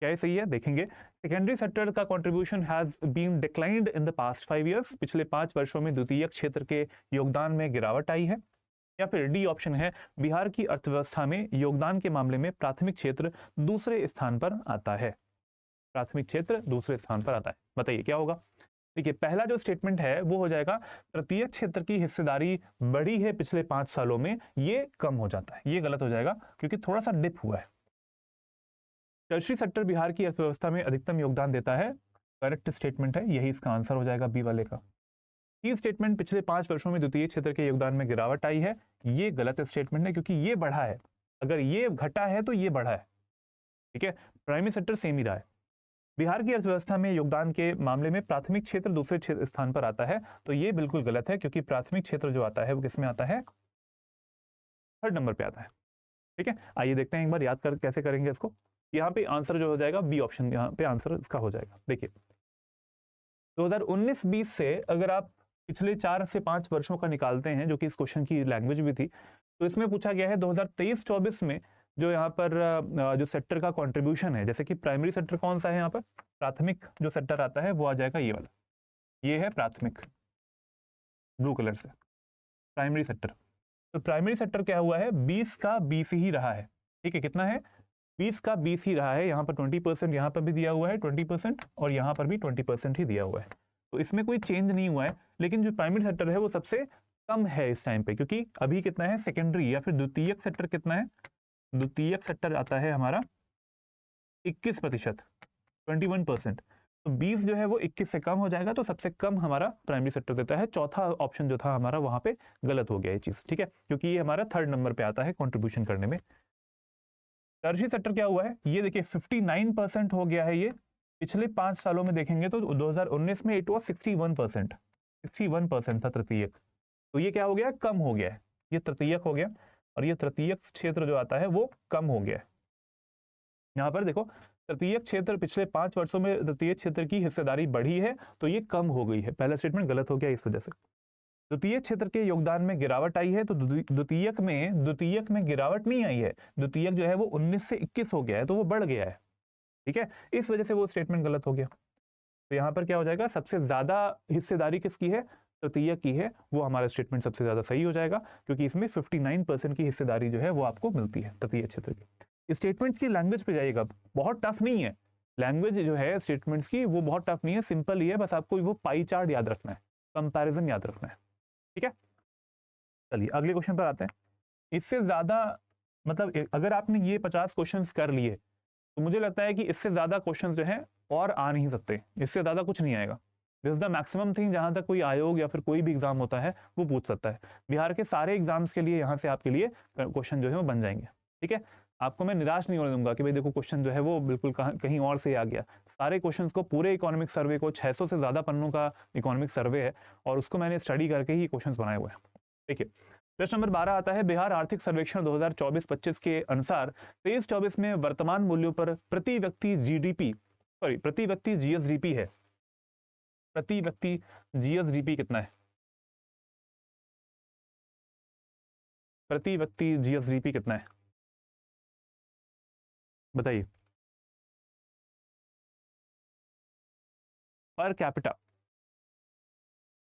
क्या ये सही है, देखेंगे। सेकेंडरी सेक्टर का contribution has been declined in the past 5 years. पिछले 5 वर्षों में द्वितीयक क्षेत्र के योगदान में गिरावट आई है। या फिर डी ऑप्शन है, बिहार की अर्थव्यवस्था में योगदान के मामले में प्राथमिक क्षेत्र दूसरे स्थान पर आता है। प्राथमिक क्षेत्र दूसरे स्थान पर आता है, बताइए क्या होगा। देखिए, पहला जो स्टेटमेंट है वो हो जाएगा तृतीय क्षेत्र की हिस्सेदारी बढ़ी है पिछले 5 सालों में, ये कम हो जाता है, ये गलत हो जाएगा क्योंकि थोड़ा सा डिप हुआ है। टर्शरी सेक्टर बिहार की अर्थव्यवस्था में अधिकतम योगदान देता है, करेक्ट स्टेटमेंट है, यही इसका आंसर हो जाएगा बी वाले का। ये स्टेटमेंट पिछले 5 वर्षों में द्वितीय क्षेत्र के योगदान में गिरावट आई है, ये गलत स्टेटमेंट है क्योंकि ये बढ़ा है। अगर ये घटा है तो ये बढ़ा है, ठीक है, प्राइमरी सेक्टर सेम ही रहा है। बिहार की अर्थव्यवस्था में योगदान के मामले में प्राथमिक क्षेत्र दूसरे स्थान पर आता है, तो ये बिल्कुल गलत है क्योंकि प्राथमिक क्षेत्र जो आता है वो किसमें आता है, 3rd नंबर पे आता है। ठीक है, आइए देखते हैं एक बार याद कर कैसे करेंगे इसको। यहाँ पे आंसर जो हो जाएगा बी ऑप्शन, यहाँ पे आंसर इसका हो जाएगा। देखिए 2019-20 से अगर आप पिछले 4 से 5 वर्षों का निकालते हैं, जो कि इस क्वेश्चन की लैंग्वेज भी थी, तो इसमें पूछा गया है 2023-24 में जो यहाँ पर जो सेक्टर का कंट्रीब्यूशन है, जैसे कि प्राइमरी सेक्टर कौन सा है, यहाँ पर प्राथमिक जो सेक्टर आता है वो आ जाएगा ये वाला, ये है प्राथमिक, ब्लू कलर से प्राइमरी सेक्टर। तो प्राइमरी सेक्टर क्या हुआ है, 20 का 20 ही रहा है। ठीक है, कितना है, 20 का 20 ही रहा है। यहाँ पर 20% यहाँ पर भी दिया हुआ है 20%, और यहाँ पर भी 20% ही दिया हुआ है, तो इसमें कोई चेंज नहीं हुआ है। लेकिन जो प्राइमरी सेक्टर है वो सबसे कम है इस टाइम पे, क्योंकि अभी कितना है सेकेंडरी या फिर द्वितीयक सेक्टर कितना है, द्वितीयक सेक्टर आता है हमारा 21%, 21%। तो 20 जो है वो 21 से कम हो जाएगा, तो सबसे कम हमारा प्राइमरी सेक्टर देता है। चौथा ऑप्शन जो था हमारा वहां पे गलत हो गया ये चीज, ठीक है, क्योंकि ये हमारा 3rd नंबर पे आता है कंट्रीब्यूशन करने में। टर्शरी सेक्टर क्या हुआ है, ये देखिए 59% हो गया है। ये पिछले 5 सालों में देखेंगे तो 2019 में इट वाज 61%, 61% था तृतीयक, तो ये क्या हो गया, कम हो गया है, ये तृतीयक हो गया, और ये तृतीयक क्षेत्र जो आता है वो कम हो गया है। यहाँ पर देखो तृतीयक क्षेत्र पिछले 5 वर्षों में तृतीयक क्षेत्र की हिस्सेदारी बढ़ी है, तो ये कम हो गई है। पहला स्टेटमेंट गलत हो गया इस वजह से। द्वितीय क्षेत्र के योगदान में गिरावट आई है, तो द्वितीयक में गिरावट नहीं आई है, द्वितीयक जो है वो 19 से 21 हो गया है, तो वो बढ़ गया है। ठीक है, इस वजह से वो स्टेटमेंट गलत हो गया। तो यहाँ पर क्या हो जाएगा, सबसे ज्यादा हिस्सेदारी किसकी है, तृतीयक की है, वो हमारा स्टेटमेंट सबसे ज़्यादा सही हो जाएगा, क्योंकि इसमें 59% की हिस्सेदारी जो है वो आपको मिलती है तृतीय क्षेत्र की। स्टेटमेंट्स की लैंग्वेज पे जाइएगा, बहुत टफ नहीं है लैंग्वेज जो है स्टेटमेंट्स की, वो बहुत टफ नहीं है, सिंपल ही है, बस आपको वो पाई चार्ट याद रखना है, कंपैरिजन याद रखना है, ठीक है। चलिए अगले क्वेश्चन पर आते हैं। इससे ज़्यादा मतलब अगर आपने ये 50 क्वेश्चंस कर लिए तो मुझे लगता है कि इससे ज़्यादा क्वेश्चंस जो है और आ नहीं सकते, इससे ज़्यादा कुछ नहीं आएगा। This is the maximum thing जहाँ तक कोई आयोग या फिर कोई भी एग्जाम होता है वो पूछ सकता है। बिहार के सारे एग्जाम्स के लिए यहाँ से आपके लिए क्वेश्चन जो है वो बन जाएंगे, ठीक है। आपको मैं निराश नहीं होने दूंगा कि भाई देखो क्वेश्चन जो है वो बिल्कुल कहीं और से आ गया। सारे क्वेश्चंस को, पूरे इकोनॉमिक सर्वे को, 600 से ज़्यादा पन्नों का इकोनॉमिक सर्वे है और उसको मैंने स्टडी करके ही क्वेश्चन बनाए हुए हैं। देखिए प्रश्न नंबर 12 आता है, बिहार आर्थिक सर्वेक्षण 2024-25 के अनुसार 23-24 में वर्तमान मूल्यों पर प्रति व्यक्ति जीएसडीपी है। प्रति व्यक्ति जीएसडीपी कितना है? प्रति व्यक्ति जीएसडीपी कितना है बताइए। Per capita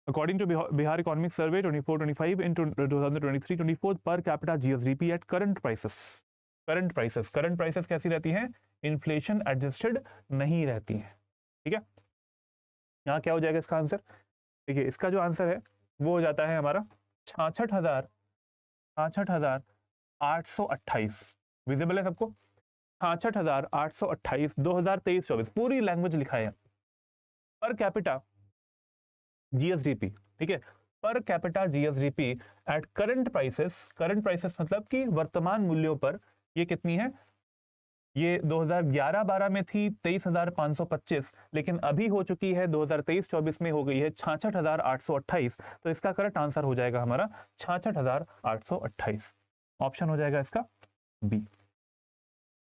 according to Bihar Economic Survey 24-25 into 2023-24 per capita GSDP at current prices कैसी रहती हैं? इन्फ्लेशन एडजस्टेड नहीं रहती हैं, ठीक है। यहाँ क्या हो जाएगा इसका आंसर? देखिए इसका जो आंसर है वो हो जाता है हमारा 66,828। विजिबल है सबको? 66,828 2023-24 पूरी लैंग्वेज लिखा है। पर कैपिटा जीएसडीपी, ठीक है, per capita GSDP at current prices मतलब कि वर्तमान मूल्यों पर ये कितनी है? ये 2011-12 में थी 23,525, लेकिन अभी हो चुकी है 2023-24 में हो गई है 66,828। तो इसका करेक्ट आंसर हो जाएगा हमारा 66,828। ऑप्शन हो जाएगा इसका बी,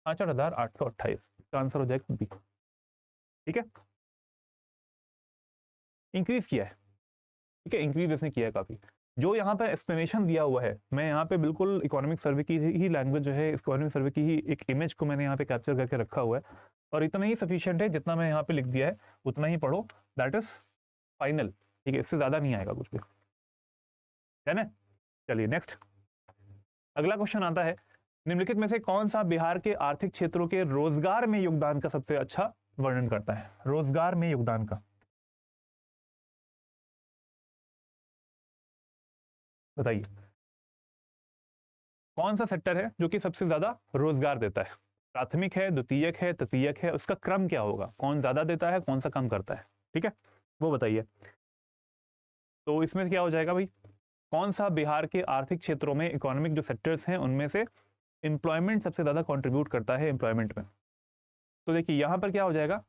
66,828 इसका आंसर हो जाएगा बी, ठीक है। इंक्रीज किया है, ठीक है, इंक्रीज इसने किया है काफी। जो यहाँ पे एक्सप्लेनेशन दिया हुआ है, मैं यहाँ पे बिल्कुल इकोनॉमिक सर्वे की ही लैंग्वेज जो है, इकोनॉमिक सर्वे की ही एक इमेज को मैंने यहाँ पे कैप्चर करके रखा हुआ है और इतना ही सफिशिएंट है, जितना मैं यहाँ पे लिख दिया है उतना ही पढ़ो, दैट इज फाइनल, ठीक है, इससे ज्यादा नहीं आएगा कुछ भी, है ना। चलिए नेक्स्ट अगला क्वेश्चन आता है, निम्नलिखित में से कौन सा बिहार के आर्थिक क्षेत्रों के रोजगार में योगदान का सबसे अच्छा वर्णन करता है? रोजगार में योगदान का बताइए, कौन सा सेक्टर है जो कि सबसे ज्यादा रोजगार देता है? प्राथमिक है, द्वितीयक है, तृतीयक है, उसका क्रम क्या होगा? कौन ज्यादा देता है, कौन सा कम करता है, ठीक है, वो बताइए। तो इसमें क्या हो जाएगा भाई, कौन सा बिहार के आर्थिक क्षेत्रों में इकोनॉमिक जो सेक्टर्स हैं उनमें से एम्प्लॉयमेंट सबसे ज्यादा कंट्रीब्यूट करता है एम्प्लॉयमेंट में? तो देखिए यहाँ पर क्या हो जाएगा,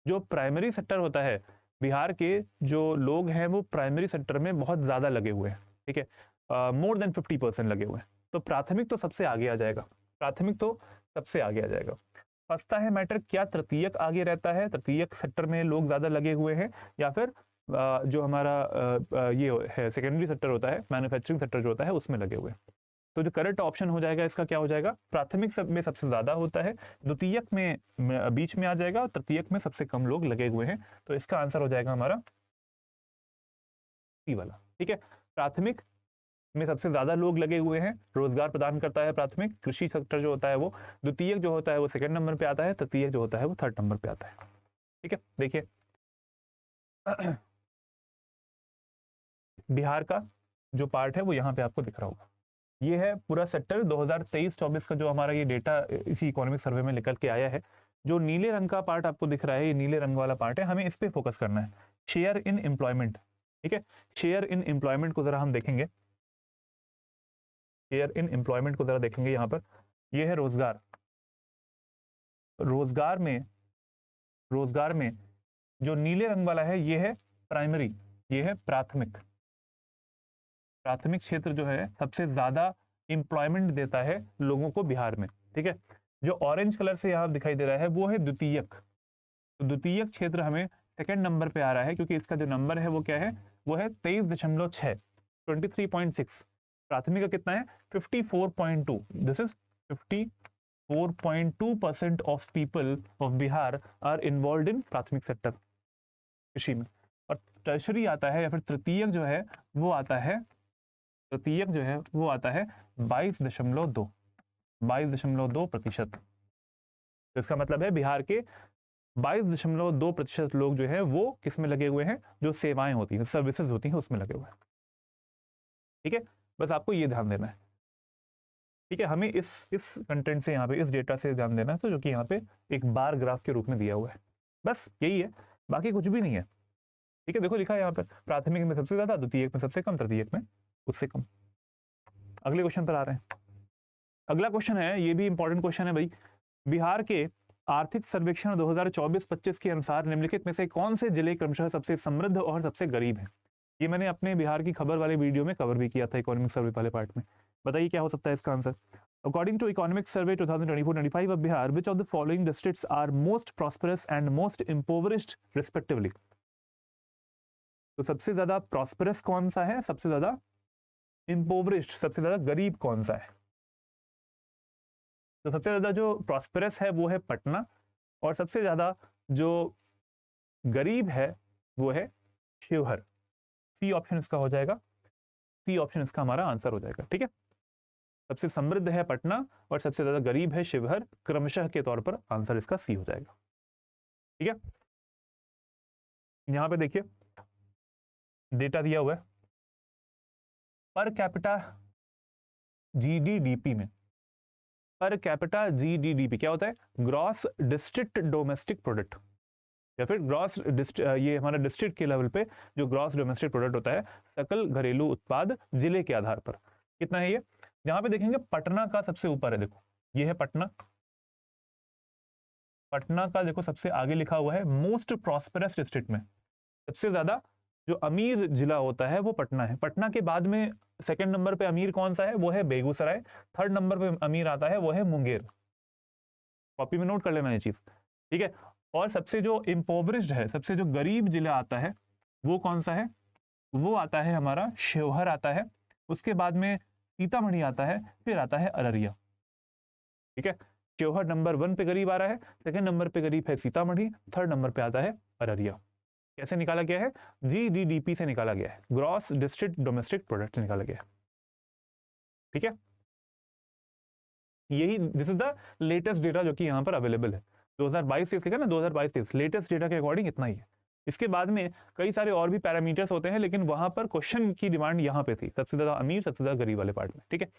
जो प्राइमरी सेक्टर होता है, बिहार के जो लोग हैं वो प्राइमरी सेक्टर में बहुत ज्यादा लगे हुए हैं, ठीक है, मोर देन 50% लगे हुए हैं। तो प्राथमिक तो सबसे आगे आ जाएगा, प्राथमिक तो सबसे आगे आ जाएगा। फंसता है मैटर, क्या तृतीयक आगे रहता है, तृतीयक सेक्टर में लोग ज्यादा लगे हुए हैं, या फिर जो हमारा ये है सेकेंडरी सेक्टर होता है, मैन्युफैक्चरिंग सेक्टर जो होता है उसमें लगे हुए हैं? तो जो करेक्ट ऑप्शन हो जाएगा इसका क्या हो जाएगा, प्राथमिक में सबसे ज्यादा होता है, द्वितीयक में बीच में आ जाएगा और तृतीयक में सबसे कम लोग लगे हुए हैं। तो इसका आंसर हो जाएगा हमारा सी वाला, ठीक है। प्राथमिक में सबसे ज्यादा लोग लगे हुए हैं, रोजगार प्रदान करता है प्राथमिक, कृषि सेक्टर जो होता है वो, द्वितीयक जो होता है वो सेकंड नंबर पे आता है, तृतीयक जो होता है वो थर्ड नंबर पे आता है, ठीक है। देखिए बिहार का जो पार्ट है वो यहाँ पे आपको दिख रहा होगा, ये है पूरा सेक्टर 2023-24 का जो हमारा ये डेटा इसी इकोनॉमिक सर्वे में निकल के आया है। जो नीले रंग का पार्ट आपको दिख रहा है, ये नीले रंग वाला पार्ट है, हमें इस पे फोकस करना है, शेयर इन एम्प्लॉयमेंट, ठीक है। शेयर इन एम्प्लॉयमेंट को जरा हम देखेंगे, शेयर इन एम्प्लॉयमेंट को जरा देखेंगे यहाँ पर, ये है रोजगार, रोजगार में जो नीले रंग वाला है ये है प्राइमरी, ये है प्राथमिक। प्राथमिक क्षेत्र जो है सबसे ज्यादा एम्प्लॉयमेंट देता है लोगों को बिहार में, ठीक है। जो ऑरेंज कलर से यहाँ दिखाई दे रहा है वो है द्वितीयक, तो द्वितीयक क्षेत्र हमें सेकंड नंबर पे आ रहा है, क्योंकि इसका जो नंबर है वो क्या है, वो है 23.6, 23.6। प्राथमिक का कितना है 54.2, this is 54.2% of people of Bihar are involve in प्राथमिक सेक्टर कृषि में, और टर्शरी आता है या फिर तृतीयक जो है वो आता है, तृतीयक जो है वो आता है 22.2%। तो इसका मतलब है बिहार के 22.2% लोग जो है वो किस में लगे हुए हैं, जो सेवाएं होती हैं, सर्विसेज होती हैं, उसमें लगे हुए हैं। ठीक है, बस आपको ये ध्यान देना है। ठीक है, हमें इस कंटेंट से यहाँ पे इस डेटा से ध्यान देना है, तो जो कि यहाँ पे एक बार ग्राफ के रूप में दिया हुआ है, बस यही है, बाकी कुछ भी नहीं है। ठीक है, देखो लिखा है यहाँ पर प्राथमिक में सबसे ज्यादा, द्वितीयक में सबसे कम, तृतीयक में उससे कम। अगले क्वेश्चन पर आ रहे हैं। अगला क्वेश्चन है, ये भी इंपॉर्टेंट क्वेश्चन है भाई। बिहार के आर्थिक सर्वेक्षण 2024-25 के अनुसार निम्नलिखित में से कौन से जिले क्रमशः सबसे समृद्ध और सबसे गरीब हैं? ये मैंने अपने बिहार की खबर वाले वीडियो में कवर भी किया था, इकोनॉमिक सर्वे वाले पार्ट में। बताइए क्या हो सकता है इसका answer. According to economic survey 2024-25 of Bihar, which of the following districts are most prosperous and most impoverished respectively? तो सबसे ज्यादा प्रॉस्परस कौन सा है, सबसे ज्यादा इम्पोवरिश्ड, सबसे ज्यादा गरीब कौन सा है? तो सबसे ज्यादा जो प्रॉस्पेरस है वो है पटना, और सबसे ज्यादा जो गरीब है वो है शिवहर। सी ऑप्शन इसका हो जाएगा, सी ऑप्शन इसका हमारा आंसर हो जाएगा। ठीक है, सबसे समृद्ध है पटना और सबसे ज्यादा गरीब है शिवहर, क्रमशः के तौर पर आंसर इसका सी हो जाएगा। ठीक है, यहां पे देखिए डेटा दिया हुआ है पर कैपिटा जीडीडीपी में। पर कैपिटा जीडीडीपी क्या होता है? ग्रॉस डिस्ट्रिक्ट डोमेस्टिक प्रोडक्ट, या फिर ग्रॉस ये हमारा डिस्ट्रिक्ट के लेवल पे जो ग्रॉस डोमेस्टिक प्रोडक्ट होता है, सकल घरेलू उत्पाद जिले के आधार पर कितना है ये। जहां पे देखेंगे पटना का सबसे ऊपर है, देखो ये है पटना, पटना का देखो सबसे आगे लिखा हुआ है मोस्ट प्रॉस्पेरस डिस्ट्रिक्ट में, सबसे ज्यादा जो अमीर जिला होता है वो पटना है। पटना के बाद में सेकंड नंबर पे अमीर कौन सा है, वो है बेगूसराय। थर्ड नंबर पे अमीर आता है वो है मुंगेर। कॉपी में नोट कर लेना ये चीज। ठीक है, और सबसे जो इम्पोवरिश्ड है, सबसे जो गरीब जिला आता है वो कौन सा है, वो आता है हमारा शिवहर आता है। उसके बाद में सीतामढ़ी आता है, फिर आता है अररिया। ठीक है, शिवहर नंबर 1 पे गरीब आ रहा है, सेकंड नंबर पे गरीब है सीतामढ़ी, थर्ड नंबर पे आता है अररिया। कैसे निकाला गया है? जीडीडीपी से निकाला गया है, ग्रॉस डिस्ट्रिक्ट डोमेस्टिक प्रोडक्ट से निकाला गया है। ठीक है, यही this is the latest data जो कि यहाँ पर अवेलेबल है। 2022 से ना 2022 लेटेस्ट डेटा के अकॉर्डिंग इतना ही है। इसके बाद में कई सारे और भी पैरामीटर्स होते हैं, लेकिन वहां पर क्वेश्चन की डिमांड यहाँ पे थी, सबसे ज्यादा अमीर सबसे ज्यादा गरीब वाले पार्ट में। ठीक है,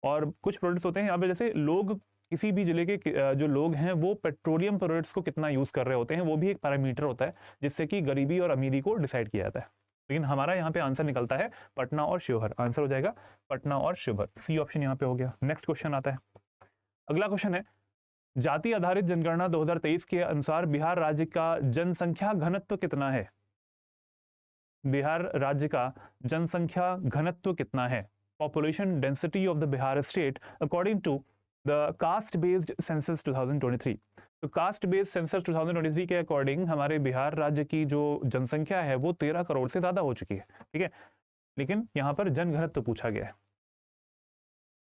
और कुछ प्रोडक्ट्स होते हैं यहाँ पे, जैसे लोग किसी भी जिले के जो लोग हैं वो पेट्रोलियम प्रोडक्ट्स को कितना यूज कर रहे होते हैं, वो भी एक पैरामीटर होता है जिससे कि गरीबी और अमीरी को डिसाइड किया जाता है। लेकिन हमारा यहाँ पे आंसर निकलता है पटना और शिवहर, आंसर हो जाएगा पटना और शिवहर। सी ऑप्शन यहाँ पे हो गया। नेक्स्ट क्वेश्चन आता है, अगला क्वेश्चन है, जाति आधारित जनगणना 2023 के अनुसार बिहार राज्य का जनसंख्या घनत्व कितना है? बिहार राज्य का जनसंख्या घनत्व कितना है? Population density of the Bihar state according to the caste based census 2023। तो कास्ट बेस्ड सेंसस 2023 के अकॉर्डिंग हमारे बिहार राज्य की जो जनसंख्या है वो 13 करोड़ से ज्यादा हो चुकी है। ठीक है, लेकिन यहाँ पर जनघनत्व पूछा गया है।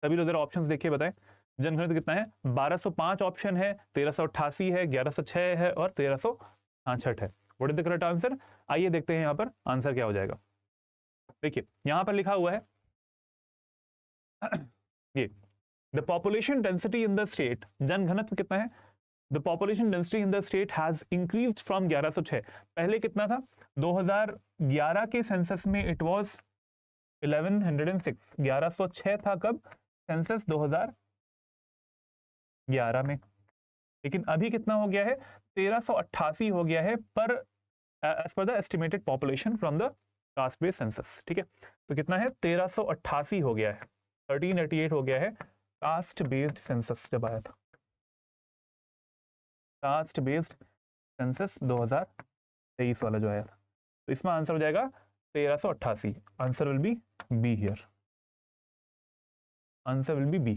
सभी लोग जरा ऑप्शंस देखिए, बताएं जनघनत्व कितना है। 1205 ऑप्शन है, 1388 है, 1106 है और 1366 है। What is the correct answer? आइए देखते हैं यहाँ पर आंसर क्या हो जाएगा। देखिए यहाँ पर लिखा हुआ है ये the population density in the state, जनघनत्व कितना है, the population density in the state has increased from 1106। पहले कितना था? 2011 के सेंसस में इट वाज 1106, 1106 था कब? सेंसस 2011 में। लेकिन अभी कितना हो गया है? 1388 हो गया है पर as per the estimated population from the caste based census. ठीक है, तो कितना है? 1388 हो गया है, 1388 हो गया है कास्ट बेस्ड सेंसस जब आया था, कास्ट बेस्ड सेंसस 2023 वाला जो आया था। तो इसमें आंसर हो जाएगा 1388। Answer will be B here, answer will be B.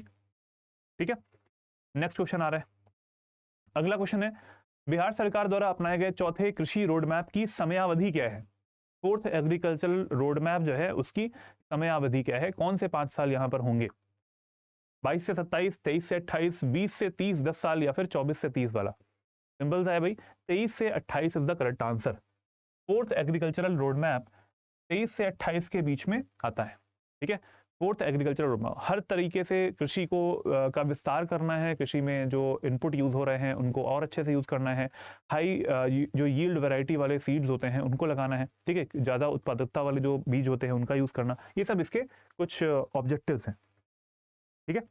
ठीक है, नेक्स्ट क्वेश्चन आ रहा है। अगला क्वेश्चन है, बिहार सरकार द्वारा अपनाए गए चौथे कृषि रोड मैप की समयावधि क्या है? फोर्थ एग्रीकल्चरल रोड मैप जो है उसकी समयावधि क्या है? कौन से 5 साल यहां पर होंगे? 22 से 27, 23 से 28, 20 से 30, 10 साल, या फिर 24 से 30 वाला? सिंपल सा है भाई, 23 से 28 is the correct answer. Fourth agricultural road map 23 से 28 के बीच में आता है। ठीक है, फोर्थ एग्रीकल्चरल रोड मैप हर तरीके से कृषि को का विस्तार करना है, कृषि में जो इनपुट यूज हो रहे हैं उनको और अच्छे से यूज करना है, हाई जो यील्ड वैरायटी वाले सीड्स होते हैं उनको लगाना है। ठीक है, ज़्यादा उत्पादकता वाले जो बीज होते हैं उनका यूज करना, ये सब इसके कुछ ऑब्जेक्टिव्स हैं। ठीक है,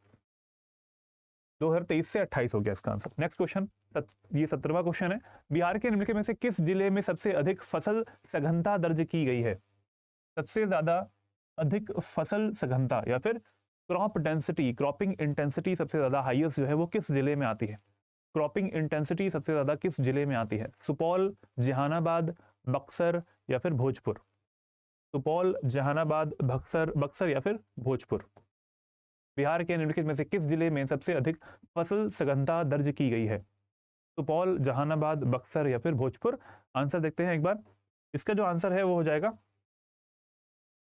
2023 से 28 हो गया इसका आंसर। नेक्स्ट क्वेश्चन, ये 17वां क्वेश्चन है। बिहार के निम्नलिखित में से किस जिले में सबसे अधिक फसल सघनता दर्ज की गई है? सबसे ज्यादा अधिक फसल सघनता या फिर क्रॉप डेंसिटी, क्रॉपिंग इंटेंसिटी सबसे ज्यादा हाईएस्ट जो है वो किस जिले में आती है? क्रॉपिंग इंटेंसिटी सबसे ज्यादा किस जिले में आती है? सुपौल, जहानाबाद, बक्सर या फिर भोजपुर? सुपौल, जहानाबाद, बक्सर या फिर भोजपुर? बिहार के निम्नलिखित में से किस जिले में सबसे अधिक फसल सघनता दर्ज की गई है? सुपौल, जहानाबाद, बक्सर या फिर भोजपुर? आंसर देखते हैं एक बार। इसका जो आंसर है वो हो जाएगा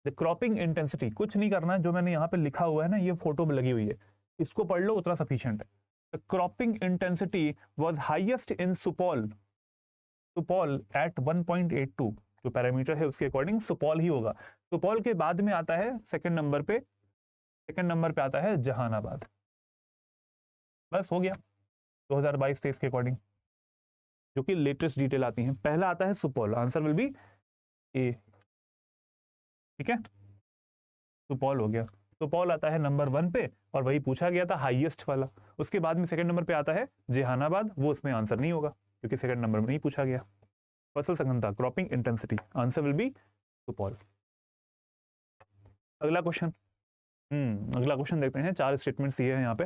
द क्रॉपिंग इंटेंसिटी। कुछ नहीं करना, जो मैंने यहाँ पे लिखा हुआ है ना, ये फोटो में लगी हुई है, इसको पढ़ लो, उतना सफिशिएंट है। The cropping intensity was highest in Supaul at 1.82। जो पैरामीटर है उसके अकॉर्डिंग सुपौल ही होगा। सुपौल के बाद में आता है सेकंड नंबर पे आता है जहानाबाद। बस हो गया 2022-23 के अकॉर्डिंग, जो कि लेटेस्ट डिटेल आती हैं। पहला आता है सुपौल, आंसर विल बी ए। ठीक है, सुपौल हो गया। सुपौल आता है नंबर 1 पे और वही पूछा गया था, हाईएस्ट वाला। उसके बाद में सेकंड नंबर पे आता है जहानाबाद, वो उसमें आंसर नहीं होगा क्योंकि सेकंड नंबर में नहीं पूछा गया। फसल सघनता, cropping intensity, answer will B Supaul. अगला क्वेश्चन देखते हैं। 4 स्टेटमेंट्स दिए हैं यहाँ पे।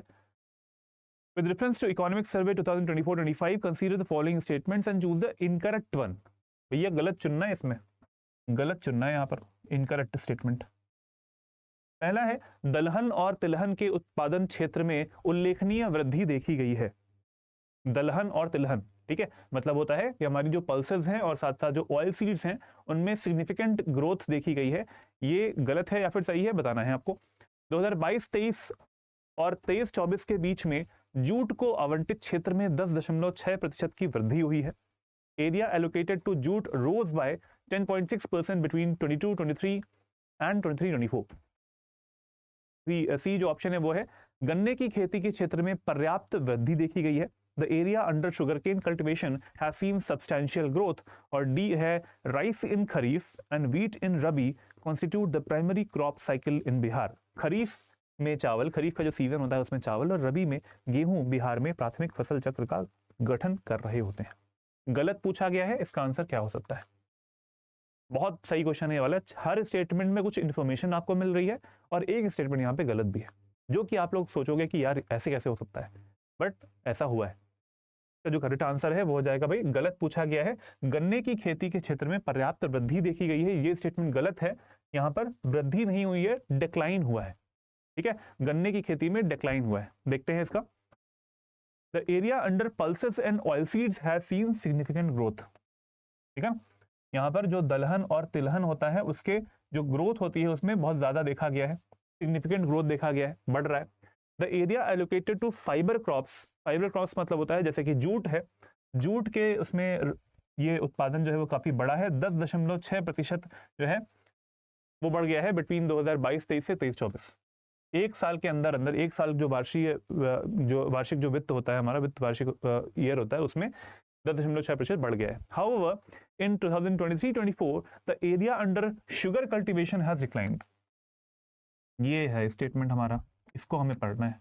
With reference to economic survey 2024-25, consider the following statements and choose the incorrect one. भैया गलत चुनना है, इसमें गलत चुनना है यहाँ पर, इनकरेक्ट स्टेटमेंट। पहला है दलहन और तिलहन के उत्पादन क्षेत्र में उल्लेखनीय वृद्धि देखी गई है। दलहन और तिलहन, ठीक है, मतलब होता है कि हमारी जो पल्सेस हैं और साथ साथ जो ऑयल सीड्स हैं उनमें सिग्निफिकेंट ग्रोथ देखी गई है। ये गलत है या फिर सही है, बताना है आपको। 2022-23 और 23-24 के बीच में जूट को आवंटित क्षेत्र में 10.6% की वृद्धि हुई है। Area allocated to jute rose by 10.6% between 22-23 and 23-24। C जो ऑप्शन है वो है गन्ने की खेती के क्षेत्र में पर्याप्त वृद्धि देखी गई है। The area under sugarcane cultivation has seen substantial growth. और डी है rice in kharif and wheat in rabi constitute the primary crop cycle in Bihar. Kharif में चावल, खरीफ का जो सीजन होता है उसमें चावल, और रबी में गेहूं बिहार में प्राथमिक फसल चक्र का गठन कर रहे होते हैं। गलत पूछा गया है, इसका आंसर क्या हो सकता है? बहुत सही क्वेश्चन है ये वाला। हर स्टेटमेंट में कुछ इन्फॉर्मेशन आपको मिल रही है और एक स्टेटमेंट यहाँ पे गलत भी है, जो कि आप लोग सोचोगे कि यार ऐसे कैसे हो सकता है, बट ऐसा हुआ है। तो जो करेक्ट आंसर है वो हो जाएगा भाई, गलत पूछा गया है। गन्ने की खेती के क्षेत्र में पर्याप्त वृद्धि देखी गई है, ये स्टेटमेंट गलत है। यहाँ पर वृद्धि नहीं हुई है, डिक्लाइन हुआ है। ठीक है, गन्ने की खेती में डिक्लाइन हुआ है। देखते हैं इसका। The area under pulses and oil seeds has seen significant growth. ठीक है, यहाँ पर जो दलहन और तिलहन होता है उसके जो ग्रोथ होती है उसमें बहुत ज्यादा देखा गया है, सिग्निफिकेंट ग्रोथ देखा गया है, बढ़ रहा है। The area allocated to fibre crops मतलब होता है जैसे कि जूट है, जूट के उसमें ये उत्पादन जो है वो काफी बड़ा है, 10.6% जो है वो बढ़ गया है बिटवीन 2022-23 से 23-24। एक साल के अंदर अंदर, एक साल जो वार्षिक जो वित्त होता है हमारा, वित्त वार्षिक ईयर होता है, उसमें 10.6% बढ़ गया है। However, in 2023-24, the area under sugar cultivation has declined. ये है स्टेटमेंट हमारा, इसको हमें पढ़ना है।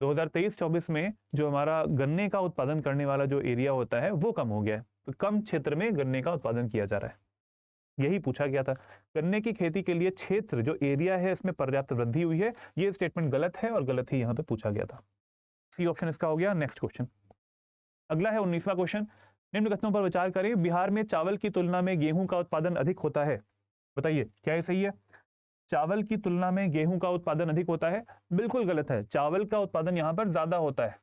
2023-24 में जो हमारा गन्ने का उत्पादन करने वाला जो एरिया होता है वो कम हो गया है, तो कम क्षेत्र में गन्ने का उत्पादन किया जा रहा है, यही पूछा गया था। गन्ने की खेती के लिए क्षेत्र जो एरिया है इसमें पर्याप्त वृद्धि हुई है, ये स्टेटमेंट गलत है और गलत ही यहाँ पे पूछा गया था। सी ऑप्शन इसका हो गया। नेक्स्ट क्वेश्चन, अगला है 19वां क्वेश्चन। निम्न कथनों पर विचार करें। बिहार में चावल की तुलना में गेहूं का उत्पादन अधिक होता है, बताइए क्या ये सही है? चावल की तुलना में गेहूं का उत्पादन अधिक होता है, बिल्कुल गलत है। चावल का उत्पादन यहां पर ज्यादा होता है,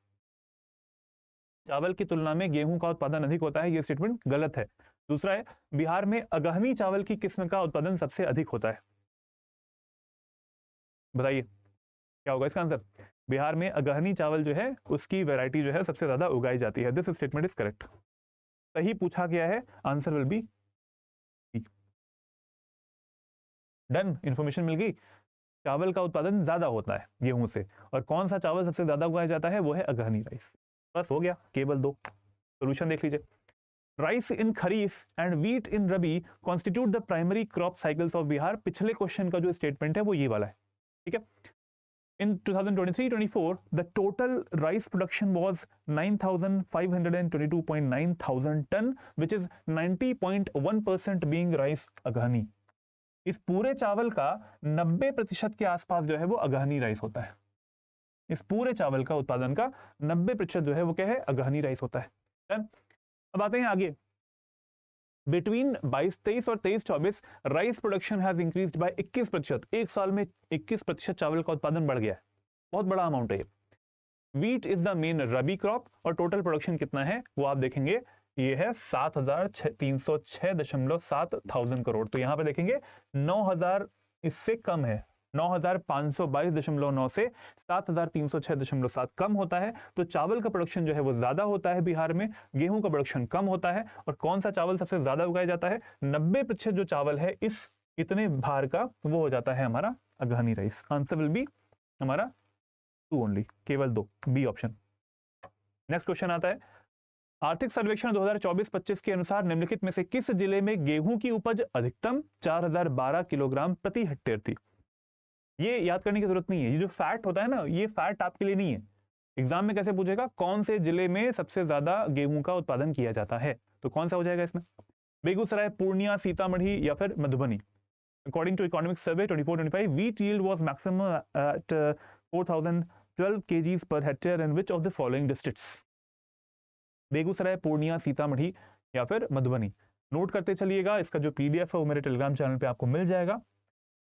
चावल की तुलना में गेहूं का उत्पादन अधिक होता है, ये स्टेटमेंट गलत है। दूसरा है बिहार में अगहनी चावल की किस्म का उत्पादन सबसे अधिक होता है, बताइए क्या होगा इसका आंसर? बिहार में अगहनी चावल जो है उसकी वैरायटी जो है सबसे ज्यादा उगाई जाती है। दिस स्टेटमेंट इज करेक्ट, सही पूछा गया है, answer will be done, information मिल गई। चावल का उत्पादन ज्यादा होता है गेहूं से, और कौन सा चावल सबसे ज्यादा उगाया जाता है, वो है अगहनी राइस। बस हो गया, केवल 2। सोल्यूशन देख लीजिए। Rice in kharif and wheat in rabi constitute the primary crop cycles of Bihar. पिछले क्वेश्चन का जो स्टेटमेंट है वो ये वाला है, ठीक है। In 2023-24, the total rice production was 9,522.9 thousand ton, which is 90.1% being rice अगहनी। इस पूरे चावल का 90% के आसपास जो है वो अगहनी राइस होता है। इस पूरे चावल का उत्पादन का 90% जो है वो क्या है, अगहनी राइस होता है। अब आते हैं आगे। बिटवीन 22-23 और 23-24 rice production has increased by 21%। एक साल में 21% चावल का उत्पादन बढ़ गया है, बहुत बड़ा अमाउंट है ये। Wheat is the main rabi crop, और टोटल प्रोडक्शन कितना है वो आप देखेंगे, ये है 7,306.7 थाउजेंड करोड़। तो यहां पे देखेंगे 9,000 इससे कम है, 9,522.9 से 7,306.7 कम होता है। तो चावल का प्रोडक्शन जो है वो ज्यादा होता है बिहार में, गेहूं का प्रोडक्शन कम होता है। और कौन सा चावल सबसे ज्यादा उगाया जाता है, 90% जो चावल है इस इतने भार का, वो हो जाता है हमारा अगहनी राइस। आंसर विल बी हमारा 2 ओनली, केवल 2, बी ऑप्शन। नेक्स्ट क्वेश्चन आता है, आर्थिक सर्वेक्षण 2024-25 के अनुसार निम्नलिखित में से किस जिले में गेहूं की उपज अधिकतम 4012 किलोग्राम प्रति हेक्टेयर थी। ये याद करने की जरूरत नहीं है, ये जो फैक्ट होता है ना, ये फैक्ट आपके लिए नहीं है। एग्जाम में कैसे पूछेगा, कौन से जिले में सबसे ज्यादा गेहूं का उत्पादन किया जाता है, तो कौन सा हो जाएगा इसमें, बेगूसराय, पूर्णिया, सीतामढ़ी या फिर Madhubani. According to economic survey 24-25, wheat yield was maximum at 4,012 kgs per hectare in which of the following districts? Begusarai, Purnia, Sitamarhi या फिर मधुबनी। नोट करते चलिएगा, इसका जो पीडीएफ है वो मेरे टेलीग्राम चैनल पे आपको मिल जाएगा।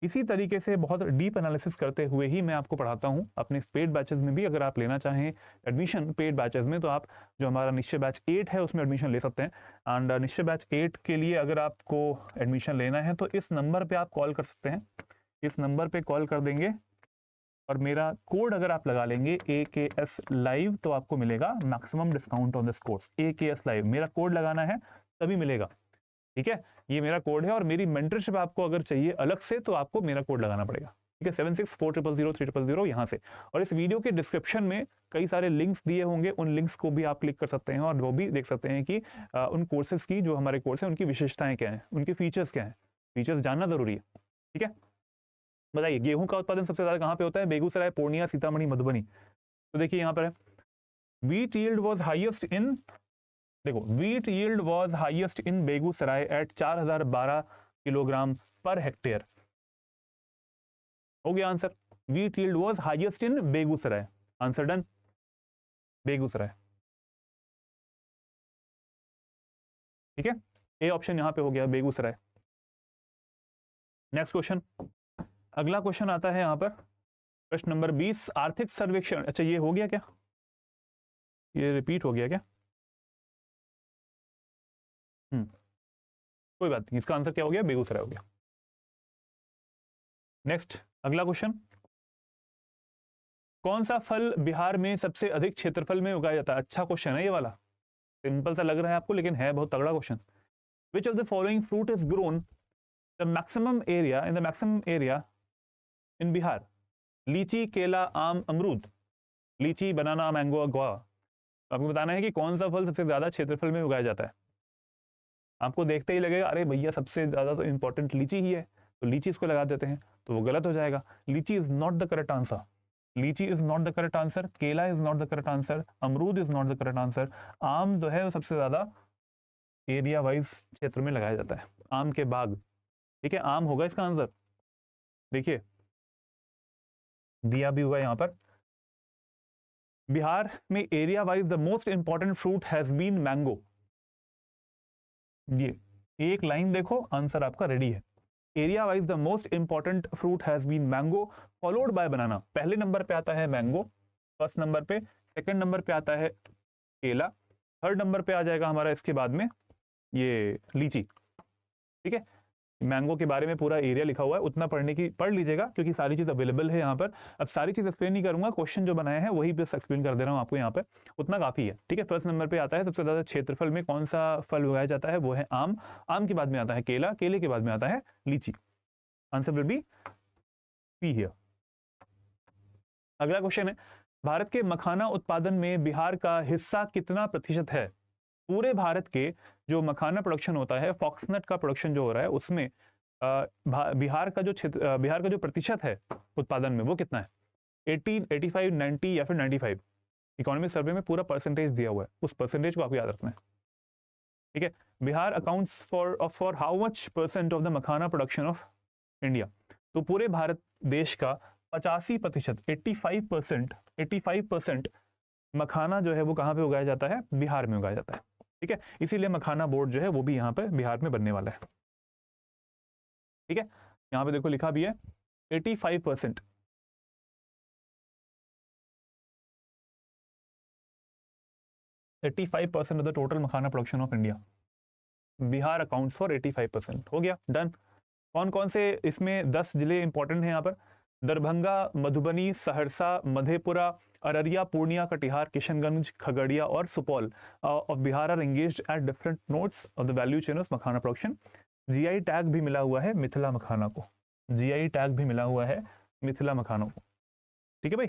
इसी तरीके से बहुत डीप एनालिसिस करते हुए ही मैं आपको पढ़ाता हूं अपने पेड बैचेस में भी। अगर आप लेना चाहें एडमिशन पेड बैचेस में, तो आप जो हमारा निश्चय बैच 8 है उसमें एडमिशन ले सकते हैं। एंड निश्चय बैच 8 के लिए अगर आपको एडमिशन लेना है तो इस नंबर पे आप कॉल कर सकते हैं। इस नंबर पे कॉल कर देंगे और मेरा कोड अगर आप लगा लेंगे AKS लाइव, तो आपको मिलेगा maximum discount on this course. AKS live मेरा कोड लगाना है तभी मिलेगा, ठीक है। ये मेरा कोड है, और मेरी मेंटरशिप आपको अगर चाहिए अलग से तो आपको मेरा कोड लगाना पड़ेगा, ठीक है। 76400300 यहाँ से। और इस वीडियो के डिस्क्रिप्शन में कई सारे लिंक्स दिए होंगे, उन लिंक्स को भी आप क्लिक कर सकते हैं और वो भी देख सकते हैं कि उन कोर्सेज की, जो हमारे कोर्स है उनकी विशेषताएं क्या है, उनके फीचर्स क्या है। फीचर्स जानना जरूरी है, ठीक है। बताइए, गेहूं का उत्पादन सबसे ज्यादा कहाँ पे होता है, बेगूसराय, पूर्णिया, सीतामढ़ी, मधुबनी। तो देखिए यहाँ पर है, wheat yield was highest in, देखो wheat yield was highest in Begusarai at 4012 kilogram per hectare. हो गया answer, wheat yield was highest in Begusarai. Answer done, Begusarai, ठीक है। ए ऑप्शन यहां पे हो गया, बेगूसराय। नेक्स्ट क्वेश्चन, अगला क्वेश्चन आता है यहां पर, प्रश्न नंबर 20, आर्थिक सर्वेक्षण। अच्छा, ये हो गया क्या, ये रिपीट हो गया क्या? कोई बात नहीं, इसका आंसर क्या हो गया, बेगूसराय हो गया। नेक्स्ट अगला क्वेश्चन, कौन सा फल बिहार में सबसे अधिक क्षेत्रफल में उगाया जाता है? अच्छा क्वेश्चन है ये वाला, सिंपल सा लग रहा है आपको लेकिन है बहुत तगड़ा question. Which of the following fruit is grown the maximum area in the maximum area in Bihar? लीची, केला, आम, अमरूद। लीची, बनाना, मैंगो, गुआवा। आपको बताना है कि कौन सा फल सबसे ज्यादा क्षेत्रफल में उगाया जाता है। आपको देखते ही लगेगा अरे भैया सबसे ज्यादा तो इंपॉर्टेंट लीची ही है, तो लीची इसको लगा देते हैं, तो वो गलत हो जाएगा। Litchi is not the correct answer, litchi is not the correct answer, kela is not the correct answer, amrud is not the correct answer. आम जो है वो सबसे ज्यादा एरिया वाइज क्षेत्र में लगाया जाता है, आम के बाग, ठीक है, आम होगा इसका आंसर। देखिए दिया भी हुआ यहाँ पर, बिहार में area wise the most important fruit has been mango. ये एक लाइन देखो, आंसर आपका रेडी है। Area wise the most important fruit has been mango followed by banana. पहले नंबर पे आता है मैंगो, फर्स्ट नंबर पे, सेकंड नंबर पे आता है केला, थर्ड नंबर पे आ जाएगा हमारा इसके बाद में ये लीची, ठीक है। मैंगो के बारे में पूरा एरिया लिखा हुआ है, उतना पढ़ लीजिएगा क्योंकि सारी चीज अवेलेबल है यहाँ पर। अब सारी चीज एक्सप्लेन नहीं करूंगा, क्वेश्चन जो बनाया है वही बस एक्सप्लेन कर दे रहा हूँ आपको यहाँ पे, उतना काफी है, ठीक है। फर्स्ट नंबर पे आता है सबसे ज्यादा क्षेत्रफल में कौन सा फल उगाया जाता है, वो है आम, आम के बाद में आता है केला, केले के बाद में आता है लीची। Answer will be C here. अगला क्वेश्चन है, भारत के मखाना उत्पादन में बिहार का हिस्सा कितना प्रतिशत है? पूरे भारत के जो मखाना प्रोडक्शन होता है, फॉक्सनट का प्रोडक्शन जो हो रहा है, उसमें बिहार का जो प्रतिशत है उत्पादन में, वो कितना है? 18, 85, 90 या फिर 95? इकोनॉमिक सर्वे में पूरा परसेंटेज दिया हुआ है, उस परसेंटेज को आपको याद रखना है। ठीक है, Bihar accounts for how much percent of the makhana production of India? तो पूरे भारत देश का 85%, 85% मखाना जो है वो कहाँ पे उगाया जाता है? बिहार में उगाया जाता है। ठीक है, इसीलिए मखाना बोर्ड जो है वो भी यहाँ पे बिहार में बनने वाला है। ठीक है, यहाँ पे देखो लिखा भी है 85%। 85% of the total makhana production of India, Bihar accounts for 85%। हो गया, डन। कौन कौन से इसमें 10 जिले इंपॉर्टेंट हैं यहाँ पर? दरभंगा, मधुबनी, सहरसा, मधेपुरा, अररिया, पूर्णिया, कटिहार, किशनगंज, खगड़िया और Supaul of Bihar are engaged at different nodes of the value chain of makhana production. GI tag भी मिला हुआ है मिथिला मखाना को, जीआई टैग भी मिला हुआ है मिथिला मखानों को। ठीक है भाई,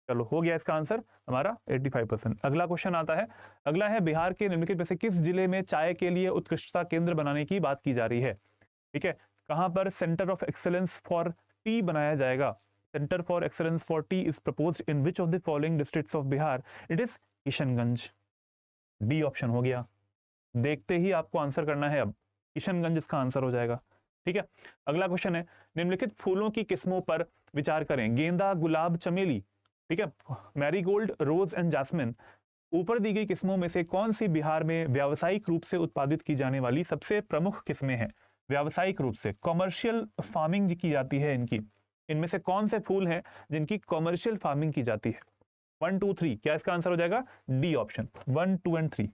चलो हो गया इसका आंसर हमारा 85%। अगला क्वेश्चन आता है, अगला है, बिहार के निम्नलिखित में से किस जिले में चाय के लिए उत्कृष्टता केंद्र बनाने की बात की जा रही है? ठीक है, कहां पर centre of excellence for T बनाया जाएगा? Centre for excellence for T is proposed in which of the following districts of Bihar? It is Kishanganj. D option हो गया। देखते ही आपको आंसर करना है, अब किशनगंज इसका आंसर हो जाएगा। ठीक है, अगला क्वेश्चन है, निम्नलिखित फूलों की किस्मों पर विचार करें। गेंदा, गुलाब, चमेली, ठीक है, मैरीगोल्ड, रोज एंड जास्मिन। ऊपर दी गई किस्मों में से कौन सी बिहार में व्यावसायिक रूप से उत्पादित की जाने वाली सबसे प्रमुख किस्में हैं? व्यावसायिक रूप से, कॉमर्शियल फार्मिंग की जाती है इनकी। इनमें से कौन से फूल हैं जिनकी कॉमर्शियल फार्मिंग की जाती है? 1, 2, 3, क्या इसका आंसर हो जाएगा? D option, 1, 2 and 3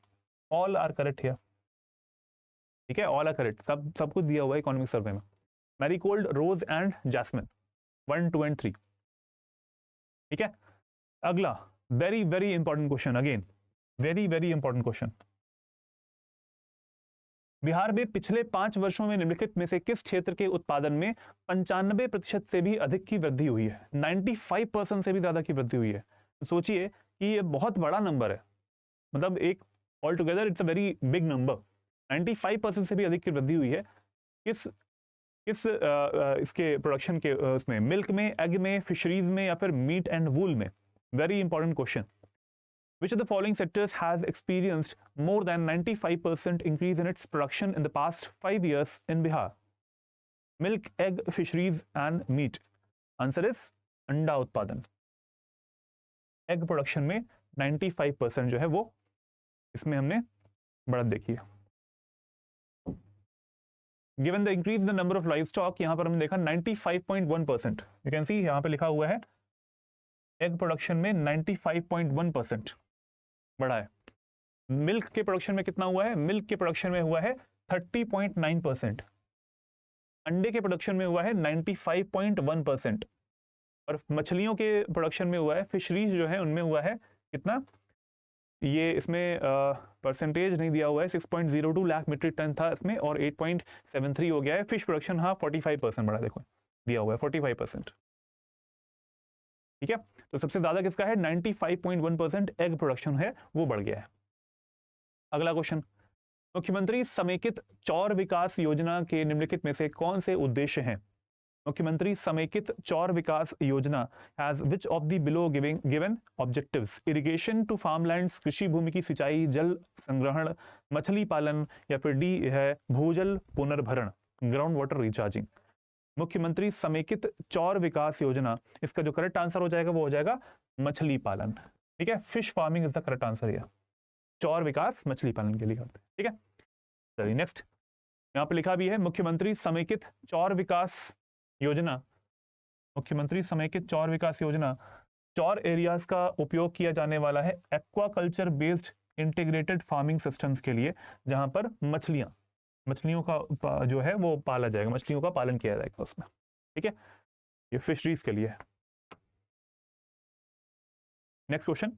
all are correct here. ठीक है, ऑल आर करेक्ट, सब कुछ दिया हुआ है इकोनॉमिक सर्वे में। Marigold, rose and jasmine, 1, 2 and 3। ठीक है, अगला very very important question, again very very important question. Bihar में पिछले 5 वर्षों में निम्नलिखित में से किस क्षेत्र के उत्पादन में 95% से भी अधिक की वृद्धि हुई है? 95% से भी ज्यादा की वृद्धि हुई है। तो सोचिए कि ये बहुत बड़ा नंबर है, मतलब एक all together it's a very big number. 95% से भी अधिक की वृद्धि हुई है किस किस इसके प्रोडक्शन के उसमें, मिल्क में, एग में, फिशरीज में या फिर मीट एंड वूल में? Very important question. Which of the following sectors has experienced more than 95% increase in its production in the past 5 years in Bihar? Milk, egg, fisheries and meat. Answer is अंडा उत्पादन। Egg production में 95% जो है वो इसमें हमने बढ़त देखी है। Given the increase in the number of livestock, यहाँ पर हमने देखा 95.1%। You can see यहाँ पे लिखा हुआ है एग प्रोडक्शन में 95.1% बढ़ा है। मिल्क के प्रोडक्शन में कितना हुआ है? मिल्क के प्रोडक्शन में हुआ है 30.9%। अंडे के प्रोडक्शन में हुआ है 95.1%। और मछलियों के प्रोडक्शन में हुआ है, फिशरीज जो है उनमें हुआ है कितना? ये इसमें परसेंटेज नहीं दिया हुआ है, 6.02 लाख मीट्रिक टन था इसमें और 8.73 हो गया है। फिश प्रोडक्शन हाँ 45% बढ़ा, देखो दिया हुआ है 45%। ठीक है, तो सबसे ज्यादा किसका है? 95.1% एग प्रोडक्शन है वो बढ़ गया है। अगला क्वेश्चन, मुख्यमंत्री समेकित चौर विकास योजना के निम्नलिखित में से कौन से उद्देश्य हैं? मुख्यमंत्री समेकित चौर विकास योजना has which of the below given objectives? Irrigation to farmlands, कृषि भूमि की सिंचाई, जल संग्रहण, मछली पालन या फिर डी है भूजल पुनर्भरण, ग्राउंड वाटर रिचार्जिंग। मुख्यमंत्री समेकित चौर विकास योजना, इसका जो करेक्ट आंसर हो जाएगा वो हो जाएगा मछली पालन। ठीक है, fish farming is the correct answer है। चौर विकास मछली पालन के लिए करते हैं। ठीक है, चलिए नेक्स्ट, यहां पे लिखा भी है मुख्यमंत्री समेकित चौर विकास योजना। मुख्यमंत्री समेकित चौर विकास योजना, चौर एरियाज का उपयोग किया जाने वाला है aquaculture based integrated farming systems के लिए, जहां पर मछलियों का जो है वो पाला जाएगा, मछलियों का पालन किया जाएगा उसमें। ठीक है, ये फिशरीज के लिए है। नेक्स्ट क्वेश्चन,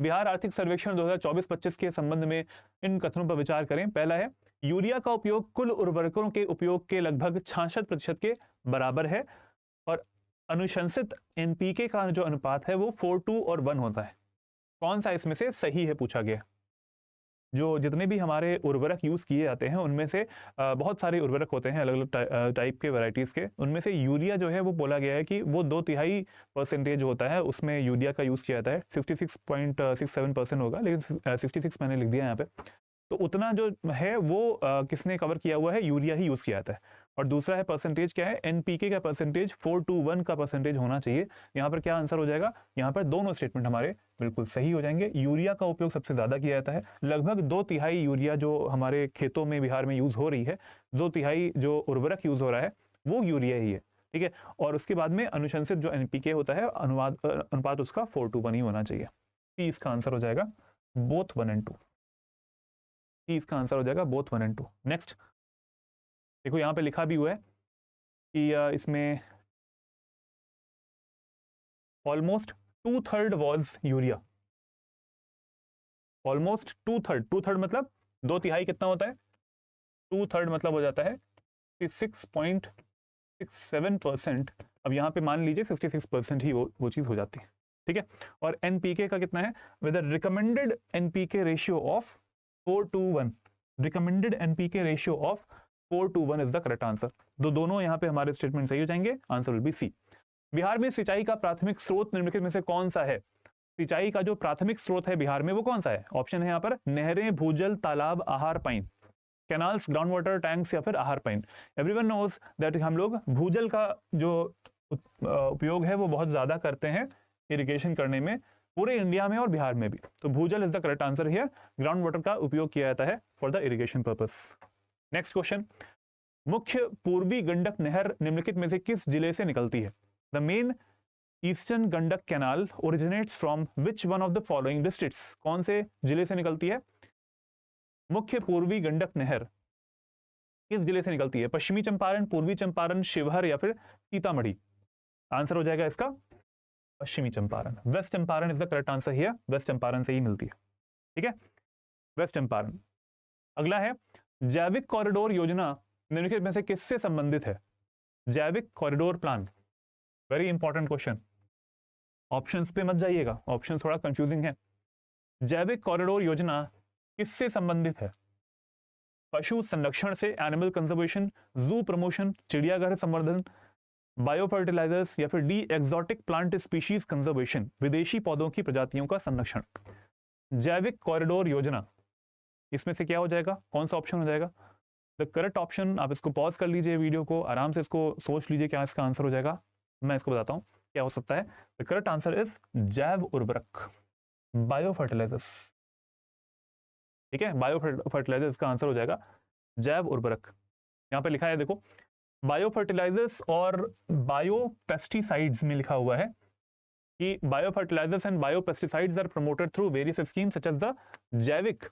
बिहार आर्थिक सर्वेक्षण 2024-25 के संबंध में इन कथनों पर विचार करें। पहला है, यूरिया का उपयोग कुल उर्वरकों के उपयोग के लगभग 66% के बराबर है और अनुशंसित एनपीके का जो अनुपात है वो 4:2 और 1 होता है। कौन सा इसमें से सही है पूछा गया। जो जितने भी हमारे उर्वरक यूज किए जाते हैं उनमें से बहुत सारे उर्वरक होते हैं अलग अलग टाइप के वैरायटीज के, उनमें से यूरिया जो है वो बोला गया है कि वो 2/3% होता है, उसमें यूरिया का यूज किया जाता है। 66.67% होगा, लेकिन 66 मैंने लिख दिया यहाँ पे। तो उतना जो है वो किसने कवर किया हुआ है, यूरिया ही यूज किया जाता है। और दूसरा है परसेंटेज क्या है, एनपीके का परसेंटेज 4:1 का परसेंटेज होना चाहिए। यहाँ पर क्या आंसर हो जाएगा, यहाँ पर दोनों स्टेटमेंट हमारे बिल्कुल सही हो जाएंगे। यूरिया का उपयोग सबसे ज्यादा किया जाता है, लगभग 2/3 यूरिया जो हमारे खेतों में बिहार में यूज हो रही है, 2/3 जो उर्वरक यूज हो रहा है वो यूरिया ही है, ठीक है। और उसके बाद में अनुशंसित जो एनपीके होता है अनुपात उसका 4:1 ही होना चाहिए। इसका आंसर हो जाएगा बोथ 1 and 2। इसका आंसर हो जाएगा बोथ 1 and 2। नेक्स्ट देखो यहाँ पे लिखा भी हुआ है कि इसमें ऑलमोस्ट 2/3 वॉज यूरिया। ऑलमोस्ट 2/3 मतलब 2/3 कितना होता है, 2/3 मतलब हो जाता है 66.67%। अब यहाँ पे मान लीजिए 66% ही वो चीज हो जाती है, ठीक है। और एनपीके का कितना है, with recommended NPK ratio of 4:1। Recommended NPK ratio of 4:1 is the correct answer. तो दोनों यहाँ पे हमारे स्टेटमेंट सही हो जाएंगे, answer will be C. Bihar में सिंचाई का प्राथमिक स्रोत निम्नलिखित में से कौन सा है। सिंचाई का जो प्राथमिक स्रोत है बिहार में वो कौन सा है, ऑप्शन है यहाँ पर नहरें, भूजल, तालाब, आहार pine, canals, ground water tanks या फिर आहार पाइन। एवरीवन नोज दैट हम लोग भूजल का जो उपयोग है वो बहुत ज्यादा करते हैं इरिगेशन करने में, पूरे इंडिया में और बिहार में भी। तो भूजल is the correct answer here. Ground water का उपयोग किया जाता है for the irrigation purpose. Next question, मुख्य पूर्वी गंडक नहर निम्नलिखित में से किस जिले से निकलती है। The main eastern Gandak canal originates from which one of the following districts. कौन से जिले से निकलती है मुख्य पूर्वी गंडक नहर, किस जिले से निकलती है, पश्चिमी चंपारण, पूर्वी चंपारण, शिवहर या फिर सीतामढ़ी। आंसर हो जाएगा इसका पश्चिमी Champaran. West Champaran is the correct answer here, west Champaran से ही मिलती है, ठीक है, वेस्ट चंपारण। अगला है, जैविक कॉरिडोर योजना निम्नलिखित में से किससे संबंधित है। जैविक corridor plan, very important question, options पे मत जाइएगा, ऑप्शन थोड़ा कंफ्यूजिंग है। जैविक कॉरिडोर योजना किससे संबंधित है, पशु संरक्षण से, एनिमल कंजर्वेशन, जू प्रमोशन, चिड़ियाघर संवर्धन, बायो फर्टिलाइजर्स या फिर D exotic plant species conservation, विदेशी पौधों की प्रजातियों का संरक्षण। जैविक कॉरिडोर योजना, इसमें से क्या हो जाएगा, कौन सा ऑप्शन हो जाएगा। द करेक्ट ऑप्शन, आप इसको पॉज कर लीजिए, वीडियो को आराम से इसको सोच लीजिए क्या इसका आंसर हो जाएगा। मैं इसको बताता हूं क्या हो सकता है। द करेक्ट आंसर इज जैव उर्वरक, बायो फर्टिलाइजर्स, ठीक है, बायो फर्टिलाइजर्स का आंसर हो जाएगा जैव उर्वरक। यहाँ पे लिखा है देखो, बायो फर्टिलाइजर्स और बायो पेस्टिसाइड्स में लिखा हुआ है कि bio fertilisers and bio pesticides are promoted through various schemes such as the Jaivik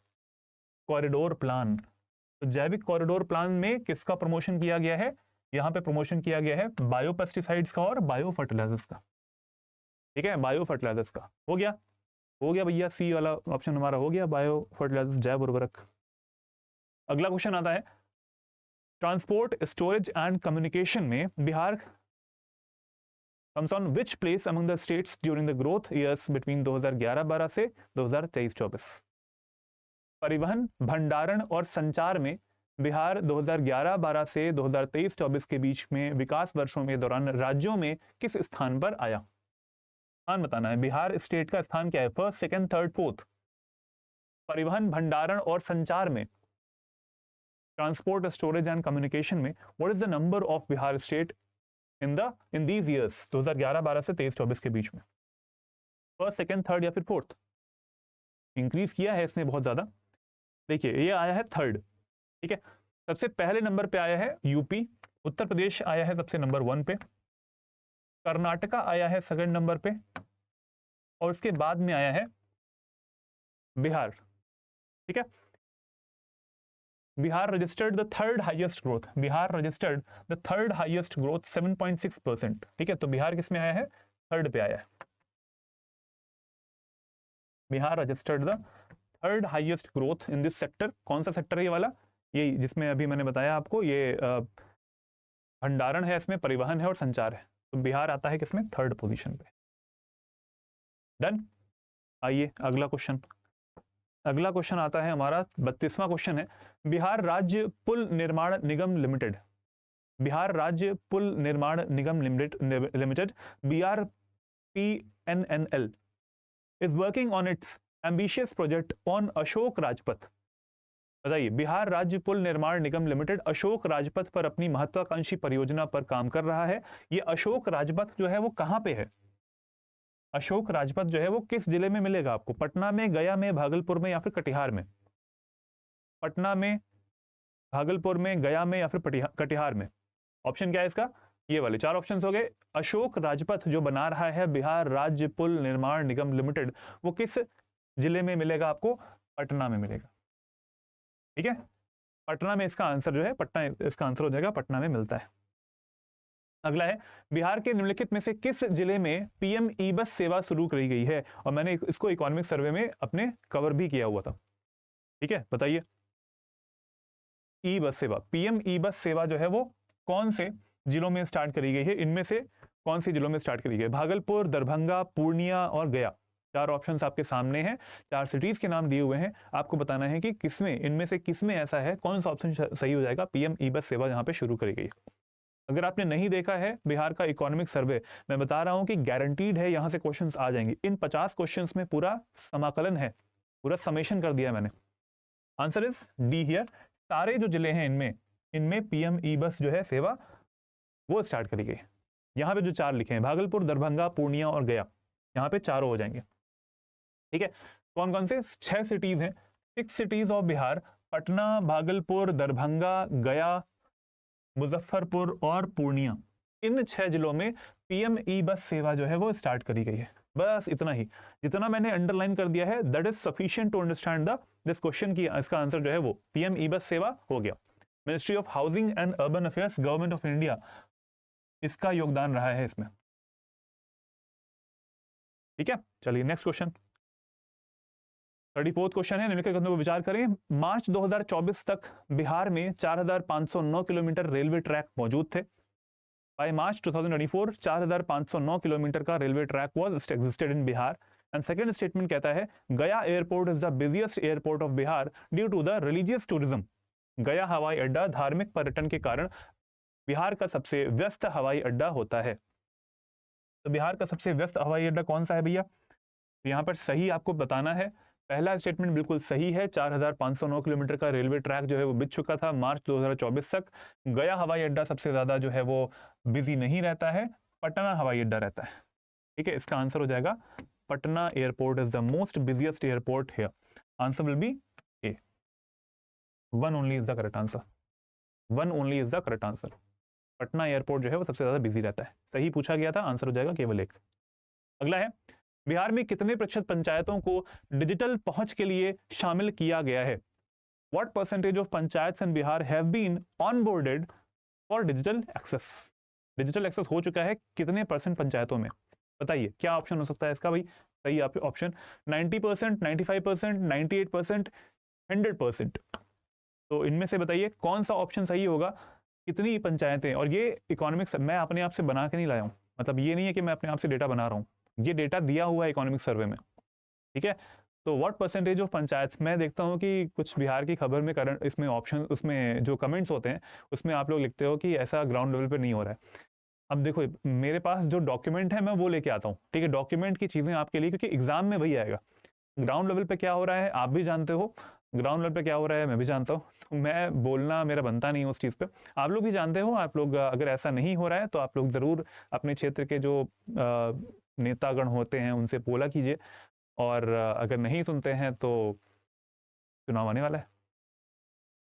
corridor plan. तो जैविक कॉरिडोर प्लान में किसका प्रमोशन किया गया है, यहाँ पे प्रमोशन किया गया है बायो पेस्टिसाइड्स का और बायो फर्टिलाइजर्स का, ठीक है, बायो फर्टिलाइजर्स का हो गया भैया, सी वाला ऑप्शन हमारा हो गया, बायो फर्टिलाइजर्स, जैव उर्वरक। अगला क्वेश्चन आता है, ट्रांसपोर्ट, स्टोरेज एंड कम्युनिकेशन में Bihar comes on which place among the states during the growth years between 2011-12 से 2023-24। परिवहन, भंडारण और संचार में बिहार 2011-12 से 2023-24 के बीच में विकास वर्षों में दौरान राज्यों में किस स्थान पर आया। स्थान बताना है, बिहार स्टेट का स्थान क्या है, फर्स्ट, सेकंड, थर्ड, फोर्थ। परिवहन, भंडारण और संचार में, ट्रांसपोर्ट, स्टोरेज एंड कम्युनिकेशन में, what is the number of Bihar state in these years 2011-12 से 23-24 के बीच में। फर्स्ट, सेकंड, थर्ड या फिर फोर्थ। इंक्रीज किया है इसने बहुत ज्यादा। देखिए ये आया है थर्ड, ठीक है। सबसे पहले नंबर पे आया है यूपी, उत्तर प्रदेश आया है सबसे नंबर 1 पे, कर्नाटका आया है सेकंड नंबर पे, और उसके बाद में आया है बिहार, ठीक है। Bihar registered the third highest growth, Bihar registered the third highest growth 7.6%, ठीक है। तो बिहार किस में आया है, थर्ड पे आया है। Bihar registered the third highest growth in this sector. कौन सा सेक्टर है ये वाला? ये जिसमें अभी मैंने बताया आपको, ये भंडारण है, इसमें परिवहन है और संचार है। तो बिहार आता है किसमें? थर्ड पोजीशन पे। डन। आइए अगला क्वेश्चन। अगला क्वेश्चन आता है हमारा 32वां क्वेश्चन है, Bihar Rajya Pul Nirman Nigam limited, Bihar Rajya Pul Nirman Nigam limited BRPNNL is working on its ambitious project on Ashok Rajpath. बताइए, बिहार राज्य पुल निर्माण निगम लिमिटेड अशोक राजपथ पर अपनी महत्वाकांक्षी परियोजना पर काम कर रहा है। ये अशोक राजपथ जो है वो कहां पे है? अशोक राजपथ जो है वो किस जिले में मिलेगा आपको? पटना में, गया में, भागलपुर में या फिर कटिहार में? पटना में, भागलपुर में, गया में या फिर कटिहार में? ऑप्शन क्या है इसका? ये वाले चार ऑप्शंस हो गए। अशोक राजपथ जो बना रहा है बिहार राज्य पुल निर्माण निगम लिमिटेड, वो किस जिले में मिलेगा आपको? पटना में मिलेगा। ठीक है, पटना में इसका आंसर जो है, पटना इसका आंसर हो जाएगा, पटना में मिलता है। अगला है, बिहार के निम्नलिखित में से किस जिले में पीएम ई बस सेवा शुरू करी गई है? और मैंने इसको इकोनॉमिक सर्वे में अपने कवर भी किया हुआ था। ठीक है, बताइए, ई बस सेवा, पीएम ई बस सेवा जो है वो कौन से जिलों में स्टार्ट करी गई है? इनमें से कौन सी जिलों में स्टार्ट करी गई? भागलपुर, दरभंगा, पूर्णिया और गया। चार ऑप्शंस आपके सामने हैं, चार सिटीज के नाम दिए हुए हैं, आपको बताना है कि किसमें, इनमें से किसमें ऐसा है, कौन सा ऑप्शन सही हो जाएगा पीएम ई बस सेवा जहां पे शुरू करी गई। अगर आपने नहीं देखा है बिहार का इकोनॉमिक सर्वे, मैं बता रहा हूं कि गारंटीड है यहां से क्वेश्चंस आ जाएंगे। इन 50 क्वेश्चंस में पूरा समाकलन है, पूरा समेशन कर दिया मैंने। Answer is D here. सारे जो जिले हैं इनमें इनमें पीएम ई बस जो है सेवा वो स्टार्ट करी गई। यहाँ पे जो चार लिखे हैं, भागलपुर, दरभंगा, पूर्णिया और गया, यहाँ पे चारों हो जाएंगे। ठीक है, कौन कौन से? 6 सिटीज हैं, 6 सिटीज ऑफ बिहार, पटना, भागलपुर, दरभंगा, गया, मुजफ्फरपुर और पूर्णिया। इन 6 जिलों में पीएम ई बस सेवा जो है वो स्टार्ट करी गई है। बस इतना ही, जितना मैंने अंडरलाइन कर दिया है that is sufficient to understand the this question की इसका आंसर जो है वो पीएम ई बस सेवा हो गया। Ministry of housing and urban affairs, government of India, इसका योगदान रहा है इसमें। ठीक है, चलिए नेक्स्ट क्वेश्चन, 34th क्वेश्चन है, निम्नलिखित कथनों पर विचार करें। मार्च 2024 तक बिहार में 4509 किलोमीटर रेलवे ट्रैक मौजूद थे। बाय मार्च 2024 4509 किलोमीटर का railway track was existed in Bihar. And second statement कहता है, Gaya airport is the busiest airport of Bihar due to the religious tourism. Gaya हवाई अड्डा धार्मिक पर्यटन के कारण बिहार का सबसे व्यस्त हवाई अड्डा होता है। तो बिहार का सबसे व्यस्त हवाई अड्डा कौन सा है भैया? तो यहाँ पर सही आपको बताना है। पहला स्टेटमेंट बिल्कुल सही है, 4509 किलोमीटर का रेलवे ट्रैक जो है वो बिक चुका था मार्च 2024 तक। गया हवाई अड्डा सबसे ज्यादा जो है वो बिजी नहीं रहता है, पटना हवाई अड्डा रहता है। ठीक है, इसका आंसर हो जाएगा Patna airport is the most busiest airport here. Answer will B A, one only is the correct answer, one only is the correct answer. Patna airport जो है वो सबसे ज्यादा बिजी रहता है। सही पूछा गया था, आंसर हो जाएगा केवल एक। अगला है, बिहार में कितने प्रतिशत पंचायतों को डिजिटल पहुंच के लिए शामिल किया गया है? What percentage of panchayats in Bihar have been onboarded for digital access? Digital access हो चुका है कितने परसेंट पंचायतों में? बताइए क्या ऑप्शन हो सकता है इसका भाई? सही आप ऑप्शन 90%, 95%, 98%, 100%। तो इनमें से बताइए कौन सा ऑप्शन सही होगा? कितनी पंचायतें? और ये इकोनॉमिक्स मैं अपने आप से बना के नहीं लाया हूं, मतलब ये नहीं है कि मैं अपने आप से डेटा बना रहा हूं, ये डेटा दिया हुआ है इकोनॉमिक सर्वे में। ठीक है, तो व्हाट परसेंटेज ऑफ पंचायत, मैं देखता हूँ कि कुछ बिहार की खबर में करंट इसमें ऑप्शन, उसमें जो कमेंट्स होते हैं उसमें आप लोग लिखते हो कि ऐसा ग्राउंड लेवल पे नहीं हो रहा है। अब देखो मेरे पास जो डॉक्यूमेंट है मैं वो लेके आता हूँ। ठीक है, डॉक्यूमेंट की चीजें आपके लिए, क्योंकि एग्जाम में वही आएगा। ग्राउंड लेवल पे क्या हो रहा है आप भी जानते हो, ग्राउंड लेवल पे क्या हो रहा है मैं भी जानता हूँ, तो मैं बोलना मेरा बनता नहीं है उस चीज़ पे। आप लोग भी जानते हो, आप लोग अगर ऐसा नहीं हो रहा है तो आप लोग ज़रूर अपने क्षेत्र के जो नेतागण होते हैं उनसे बोला कीजिए, और अगर नहीं सुनते हैं तो चुनाव आने वाला है।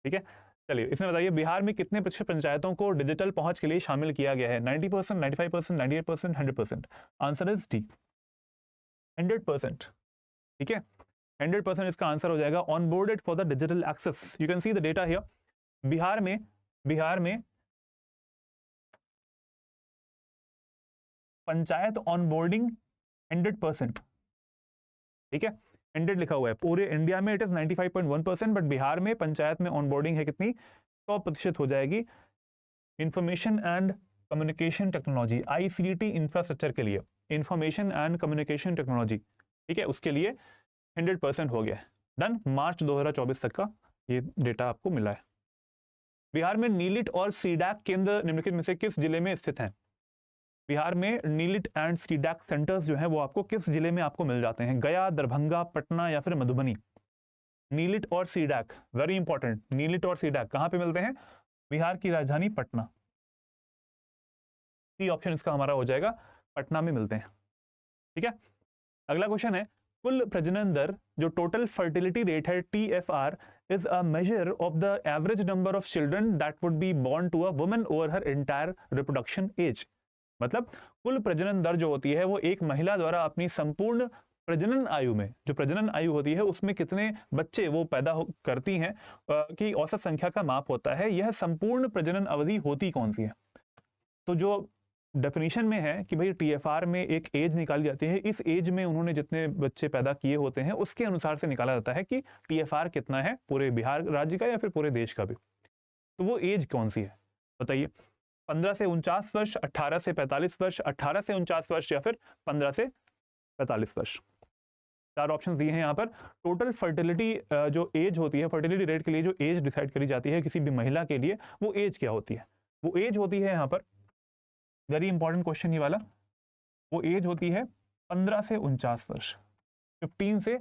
ठीक है, चलिए इसमें बताइए, बिहार में कितने प्रतिशत पंचायतों को डिजिटल पहुंच के लिए शामिल किया गया है? 90%, 95%, 98%, 100%। Answer is D, 100%। ठीक है, 100% इसका आंसर हो जाएगा, onboarded for the digital access. You can see the data here. Bihar में पंचायत ऑनबोर्डिंग 100%। ठीक है, एंडेड लिखा हुआ है, पूरे इंडिया में इट इज 95.1%, बट बिहार में पंचायत में ऑनबोर्डिंग है कितनी, 100% हो जाएगी information and communication technology, ICT infrastructure के लिए, इंफॉर्मेशन एंड कम्युनिकेशन टेक्नोलॉजी, ठीक है, उसके लिए 100% हो गया, डन। मार्च 2024 तक का ये डेटा आपको मिला है। बिहार में नीलिट और सीडैक केंद्र निम्नलिखित में से किस जिले में स्थित हैं? बिहार में नीलिट एंड सीडैक सेंटर्स जो है वो आपको किस जिले में आपको मिल जाते हैं? गया, दरभंगा, पटना या फिर मधुबनी? नीलिट और सीडैक, वेरी इंपॉर्टेंट, नीलिट और सीडैक कहां पे मिलते हैं? बिहार की राजधानी पटना, सी ऑप्शन इसका हमारा हो जाएगा, पटना में मिलते हैं, ठीक है। अगला क्वेश्चन है, कुल प्रजनन दर जो टोटल फर्टिलिटी रेट है TFR is a major of the average number of children that would be born to a woman over her entire reproduction age. मतलब कुल प्रजनन दर जो होती है वो एक महिला द्वारा अपनी संपूर्ण प्रजनन आयु में, जो प्रजनन आयु होती है उसमें कितने बच्चे वो पैदा करती हैं की औसत संख्या का माप होता है। यह संपूर्ण प्रजनन अवधि होती कौन सी है? तो जो डेफिनेशन में है कि भाई TFR में एक एज निकाली जाती है, इस एज में उन्होंने जितने बच्चे पैदा किए होते हैं उसके अनुसार से निकाला जाता है कि TFR कितना है पूरे बिहार राज्य का या फिर पूरे देश का भी। तो वो एज कौन सी है बताइए? 15 से 49 वर्ष, 18 से 45 वर्ष, 18 से 49 वर्ष या फिर 15 से 45 वर्ष। चार ऑप्शन दिए हैं यहाँ पर। टोटल फर्टिलिटी जो एज होती है, फर्टिलिटी रेट के लिए जो एज डिसाइड करी जाती है किसी भी महिला के लिए, वो एज क्या होती है? वो एज होती है यहाँ पर, वेरी इंपॉर्टेंट क्वेश्चन ये वाला, वो एज होती है 15 से 49 वर्ष, 15 से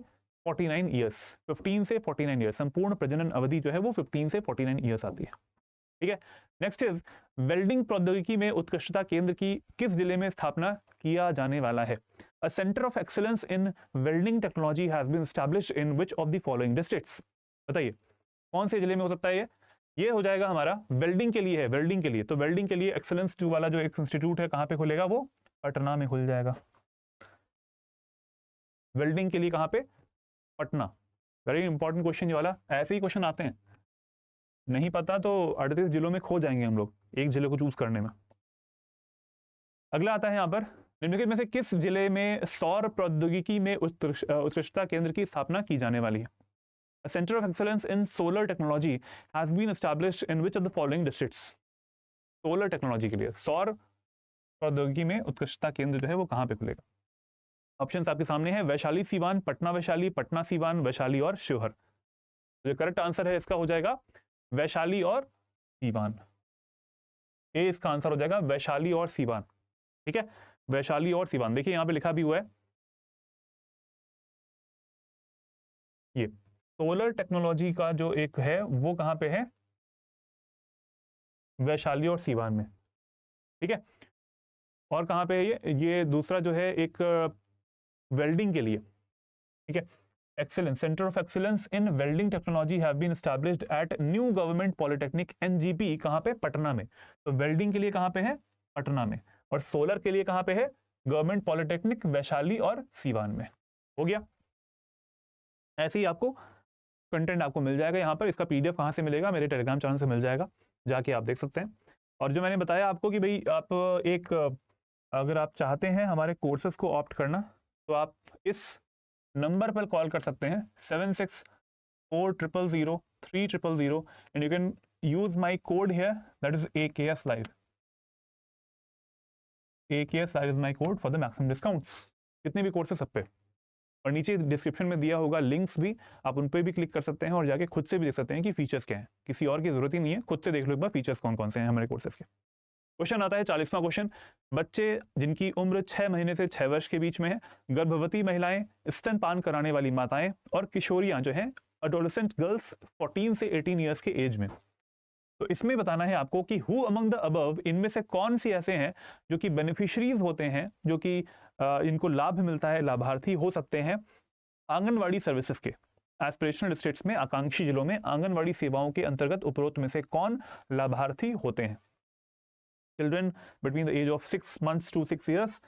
49 ईयर्स, 15 से 49 ईयर्स, संपूर्ण प्रजनन अवधि जो है वो 15 से 49 ईयर्स आती है, ठीक है। नेक्स्ट इज वेल्डिंग प्रौद्योगिकी में उत्कृष्टता केंद्र की किस जिले में स्थापना किया जाने वाला है? A centre of excellence in welding technology has been established in which of the following districts? बताइए कौन से जिले में हो सकता है ये हो जाएगा हमारा वेल्डिंग के लिए है, वेल्डिंग के लिए। तो वेल्डिंग के लिए एक्सीलेंस वाला जो एक इंस्टीट्यूट है कहां पे खुलेगा? वो पटना में खुल जाएगा। वेल्डिंग के लिए कहां पे? पटना। वेरी इंपॉर्टेंट क्वेश्चन ये वाला, ऐसे ही क्वेश्चन आते हैं, नहीं पता तो 38 जिलों में खो जाएंगे हम लोग एक जिले को चूज करने में। अगला आता है यहां पर, निम्नलिखित में से किस जिले में सौर प्रौद्योगिकी में उत्कृष्टता केंद्र की स्थापना की जाने वाली है? A center of excellence in solar technology has been established in which of the following districts? Solar technology के लिए सौर प्रौद्योगिकी में उत्कृष्टता केंद्र जो है वो कहां पे खुलेगा? ऑप्शंस आपके सामने है, वैशाली सीवान, पटना वैशाली, पटना सीवान, वैशाली और शिवहर। जो करेक्ट आंसर है इसका हो जाएगा वैशाली और सीवान। ए इसका आंसर हो जाएगा वैशाली और सीवान, ठीक है, वैशाली और सीवान। देखिए यहां पे लिखा भी हुआ है ये सोलर टेक्नोलॉजी का जो एक है वो कहां पे है? वैशाली और सीवान में, ठीक है। और कहां पे है ये दूसरा जो है एक वेल्डिंग के लिए, ठीक है, excellence, centre of excellence in welding technology have been established at new government polytechnic NGP, कहां पे? पटना में। तो वेल्डिंग के लिए कहां पे है? पटना में। और सोलर के लिए कहां पे है? गवर्नमेंट पॉलिटेक्निक वैशाली और सीवान में। हो गया। ऐसे ही आपको कंटेंट आपको मिल जाएगा यहाँ पर। इसका PDF कहाँ से मिलेगा? मेरे टेलीग्राम चैनल से मिल जाएगा, जाके आप देख सकते हैं। और जो मैंने बताया आपको कि भाई आप एक अगर आप चाहते हैं हमारे कोर्सेज को ऑप्ट करना तो आप इस नंबर पर कॉल कर सकते हैं 76400300 and you can use my code here, that is AKS Live। AKS Live is my code for the maximum discounts, कितने भी कोर्सेज सब पे। और नीचे डिस्क्रिप्शन में दिया होगा लिंक्स भी, आप उन पर भी क्लिक कर सकते हैं और जाके खुद से भी देख सकते हैं कि फीचर्स क्या हैं। किसी और की जरूरत ही नहीं है, खुद से देख लो एक बार फीचर्स कौन कौन से हैं हमारे कोर्सेज के। क्वेश्चन आता है 40वां क्वेश्चन, बच्चे जिनकी उम्र 6 महीने से 6 वर्ष के बीच में है, गर्भवती महिलाएं, स्तनपान कराने वाली माताएं और किशोरियां जो हैं एडोलेसेंट गर्ल्स 14 से 18 ईयर्स के एज में। तो इसमें बताना है आपको कि हु अमंग द अबव, इनमें से कौन सी ऐसे हैं जो कि बेनिफिशरीज होते हैं, जो कि इनको लाभ मिलता है, लाभार्थी हो सकते हैं आंगनवाड़ी सर्विसेज के। एस्पिरेशनल डिस्ट्रिक्ट्स में, आकांक्षी जिलों में आंगनवाड़ी सेवाओं के अंतर्गत उपरोक्त में से कौन लाभार्थी होते हैं? Children between the age of 6 months to 6 years,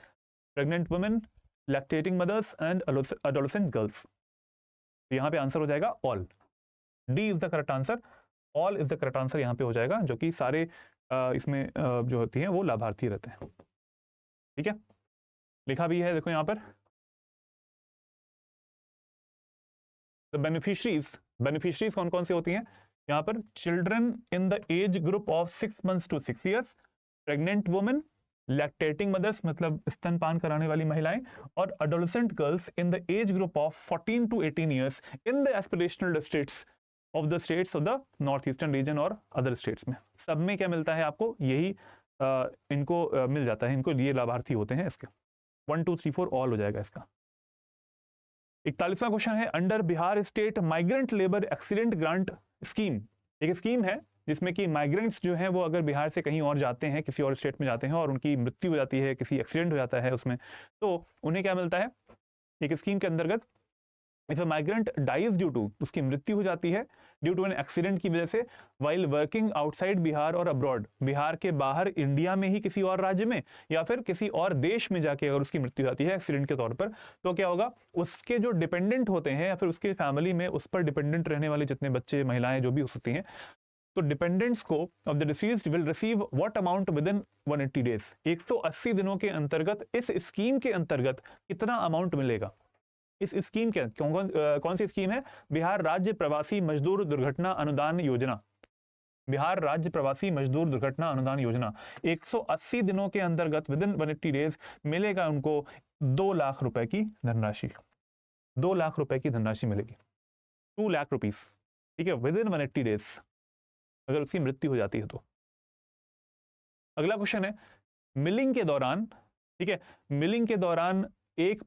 pregnant women, lactating mothers and adolescent girls. तो यहाँ पे आंसर हो जाएगा all. D is the correct answer, all is the correct answer यहाँ पे हो जाएगा, जो कि सारे इसमें जो होती हैं वो लाभार्थी रहते हैं, ठीक है। लिखा भी है देखो यहाँ पर द बेनिफिशरीज कौन कौन से होती हैं यहाँ पर? Children in the age group of 6 months to 6 years, pregnant women, lactating mother's मतलब स्तनपान कराने वाली महिलाएं, और adolescent girls in the age group of 14 to 18 years in the aspirational districts of the states of the north eastern region और other states में। सब में क्या मिलता है आपको? यही इनको मिल जाता है, इनको ये लाभार्थी होते हैं इसके। 1 2 3 4 ऑल हो जाएगा इसका। 41वां क्वेश्चन है, under Bihar state migrant labour accident grant scheme, एक स्कीम है जिसमें कि माइग्रेंट्स जो हैं वो अगर बिहार से कहीं और जाते हैं, किसी और स्टेट में जाते हैं और उनकी मृत्यु हो जाती है, किसी एक्सीडेंट हो जाता है उसमें, तो उन्हें क्या मिलता है? एक स्कीम के अंतर्गत if a migrant dies due to, उसकी मृत्यु हो जाती है ड्यू टू एन एक्सीडेंट की वजह से, वाइल वर्किंग आउटसाइड बिहार और अब्रॉड, बिहार के बाहर इंडिया में ही किसी और राज्य में या फिर किसी और देश में जाके अगर उसकी मृत्यु होती है एक्सीडेंट के तौर पर, तो क्या होगा? उसके जो डिपेंडेंट होते हैं या फिर उसके फैमिली में उस पर डिपेंडेंट रहने वाले जितने बच्चे महिलाएं जो भी हो सकती हैं, तो डिपेंडेंट्स को of the deceased will receive what amount with in 180 days, 180 दिनों के अंतर्गत इस स्कीम के अंतर्गत कितना अमाउंट मिलेगा? इस स्कीम के कौन सी स्कीम है? बिहार राज्य प्रवासी मजदूर दुर्घटना अनुदान योजना, बिहार राज्य प्रवासी मजदूर दुर्घटना अनुदान योजना। 180 दिनों के अंतर्गत विद इन 180 डेज मिलेगा उनको 2 लाख रुपए की धनराशि, 2 लाख रुपए की धनराशि मिलेगी, 2 लाख रुपीस, ठीक है, विद इन 180 डेज अगर उसकी मृत्यु हो जाती है तो। अगला क्वेश्चन है, मिलिंग के दौरान, ठीक है, मिलिंग के दौरान एक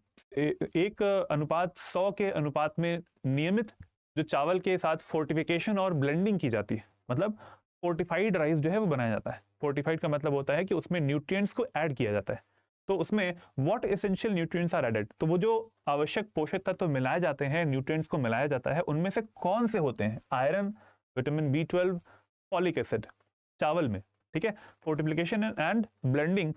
अनुपात 100 के अनुपात में नियमित जो चावल के साथ फोर्टिफिकेशन और ब्लेंडिंग की जाती है, मतलब फोर्टिफाइड राइस जो है वो बनाया जाता है। फोर्टिफाइड का मतलब होता है कि उसमें न्यूट्रिएंट्स को ऐड किया जाता है। तो उसमें what essential nutrients are added, तो वो जो आवश्यक पोषक तत्व मिलाए जाते हैं, न्यूट्रिएंट्स को मिलाया जाता है, उनमें से कौन से होते हैं? Iron, vitamin B12, folic acid चावल में, ठीक है। Fortification and blending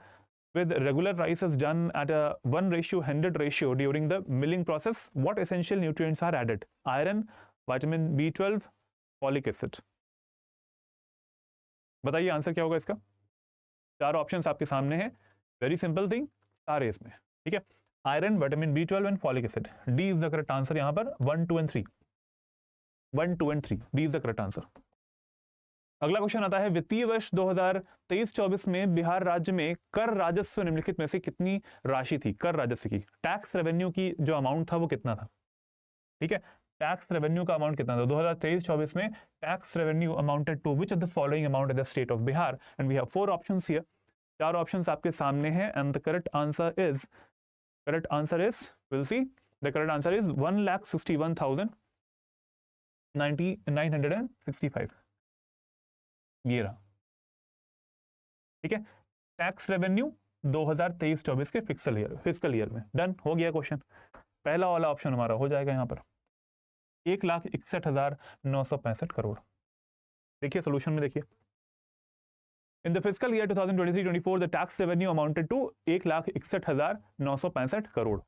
with regular rice is done at a 1:100 ratio during the milling process. What essential nutrients are added? Iron, vitamin B12, folic acid. बताइए आंसर क्या होगा इसका? 4 options आपके सामने हैं, वेरी सिंपल थिंग, सारे इसमें, ठीक है। Iron, vitamin B12 and folic acid, D is the correct answer. यहाँ पर 1 2 and 3, 1 2 and 3, D is the correct answer. अगला क्वेश्चन आता है, वित्तीय वर्ष 2023-24 में बिहार राज्य में कर राजस्व निम्नलिखित में से कितनी राशि थी? कर राजस्व की, टैक्स रेवेन्यू की जो अमाउंट था वो कितना था? ठीक है, टैक्स रेवेन्यू का अमाउंट कितना था 2023-24 में? Tax revenue amounted to which of the following amount in the state of Bihar? And we have 4 options here, 4 options आपके सामने हैं, and the correct answer is will C, the correct answer is 1,61,965, ये रहा, ठीक है। टैक्स रेवेन्यू 2023-24 के fiscal year में done हो गया क्वेश्चन। पहला वाला ऑप्शन हमारा हो जाएगा यहाँ पर 1,61,965 करोड़। देखिए सोल्यूशन में, देखिए, in the fiscal year 2023-24 the tax revenue amounted to 1,61,965 crore,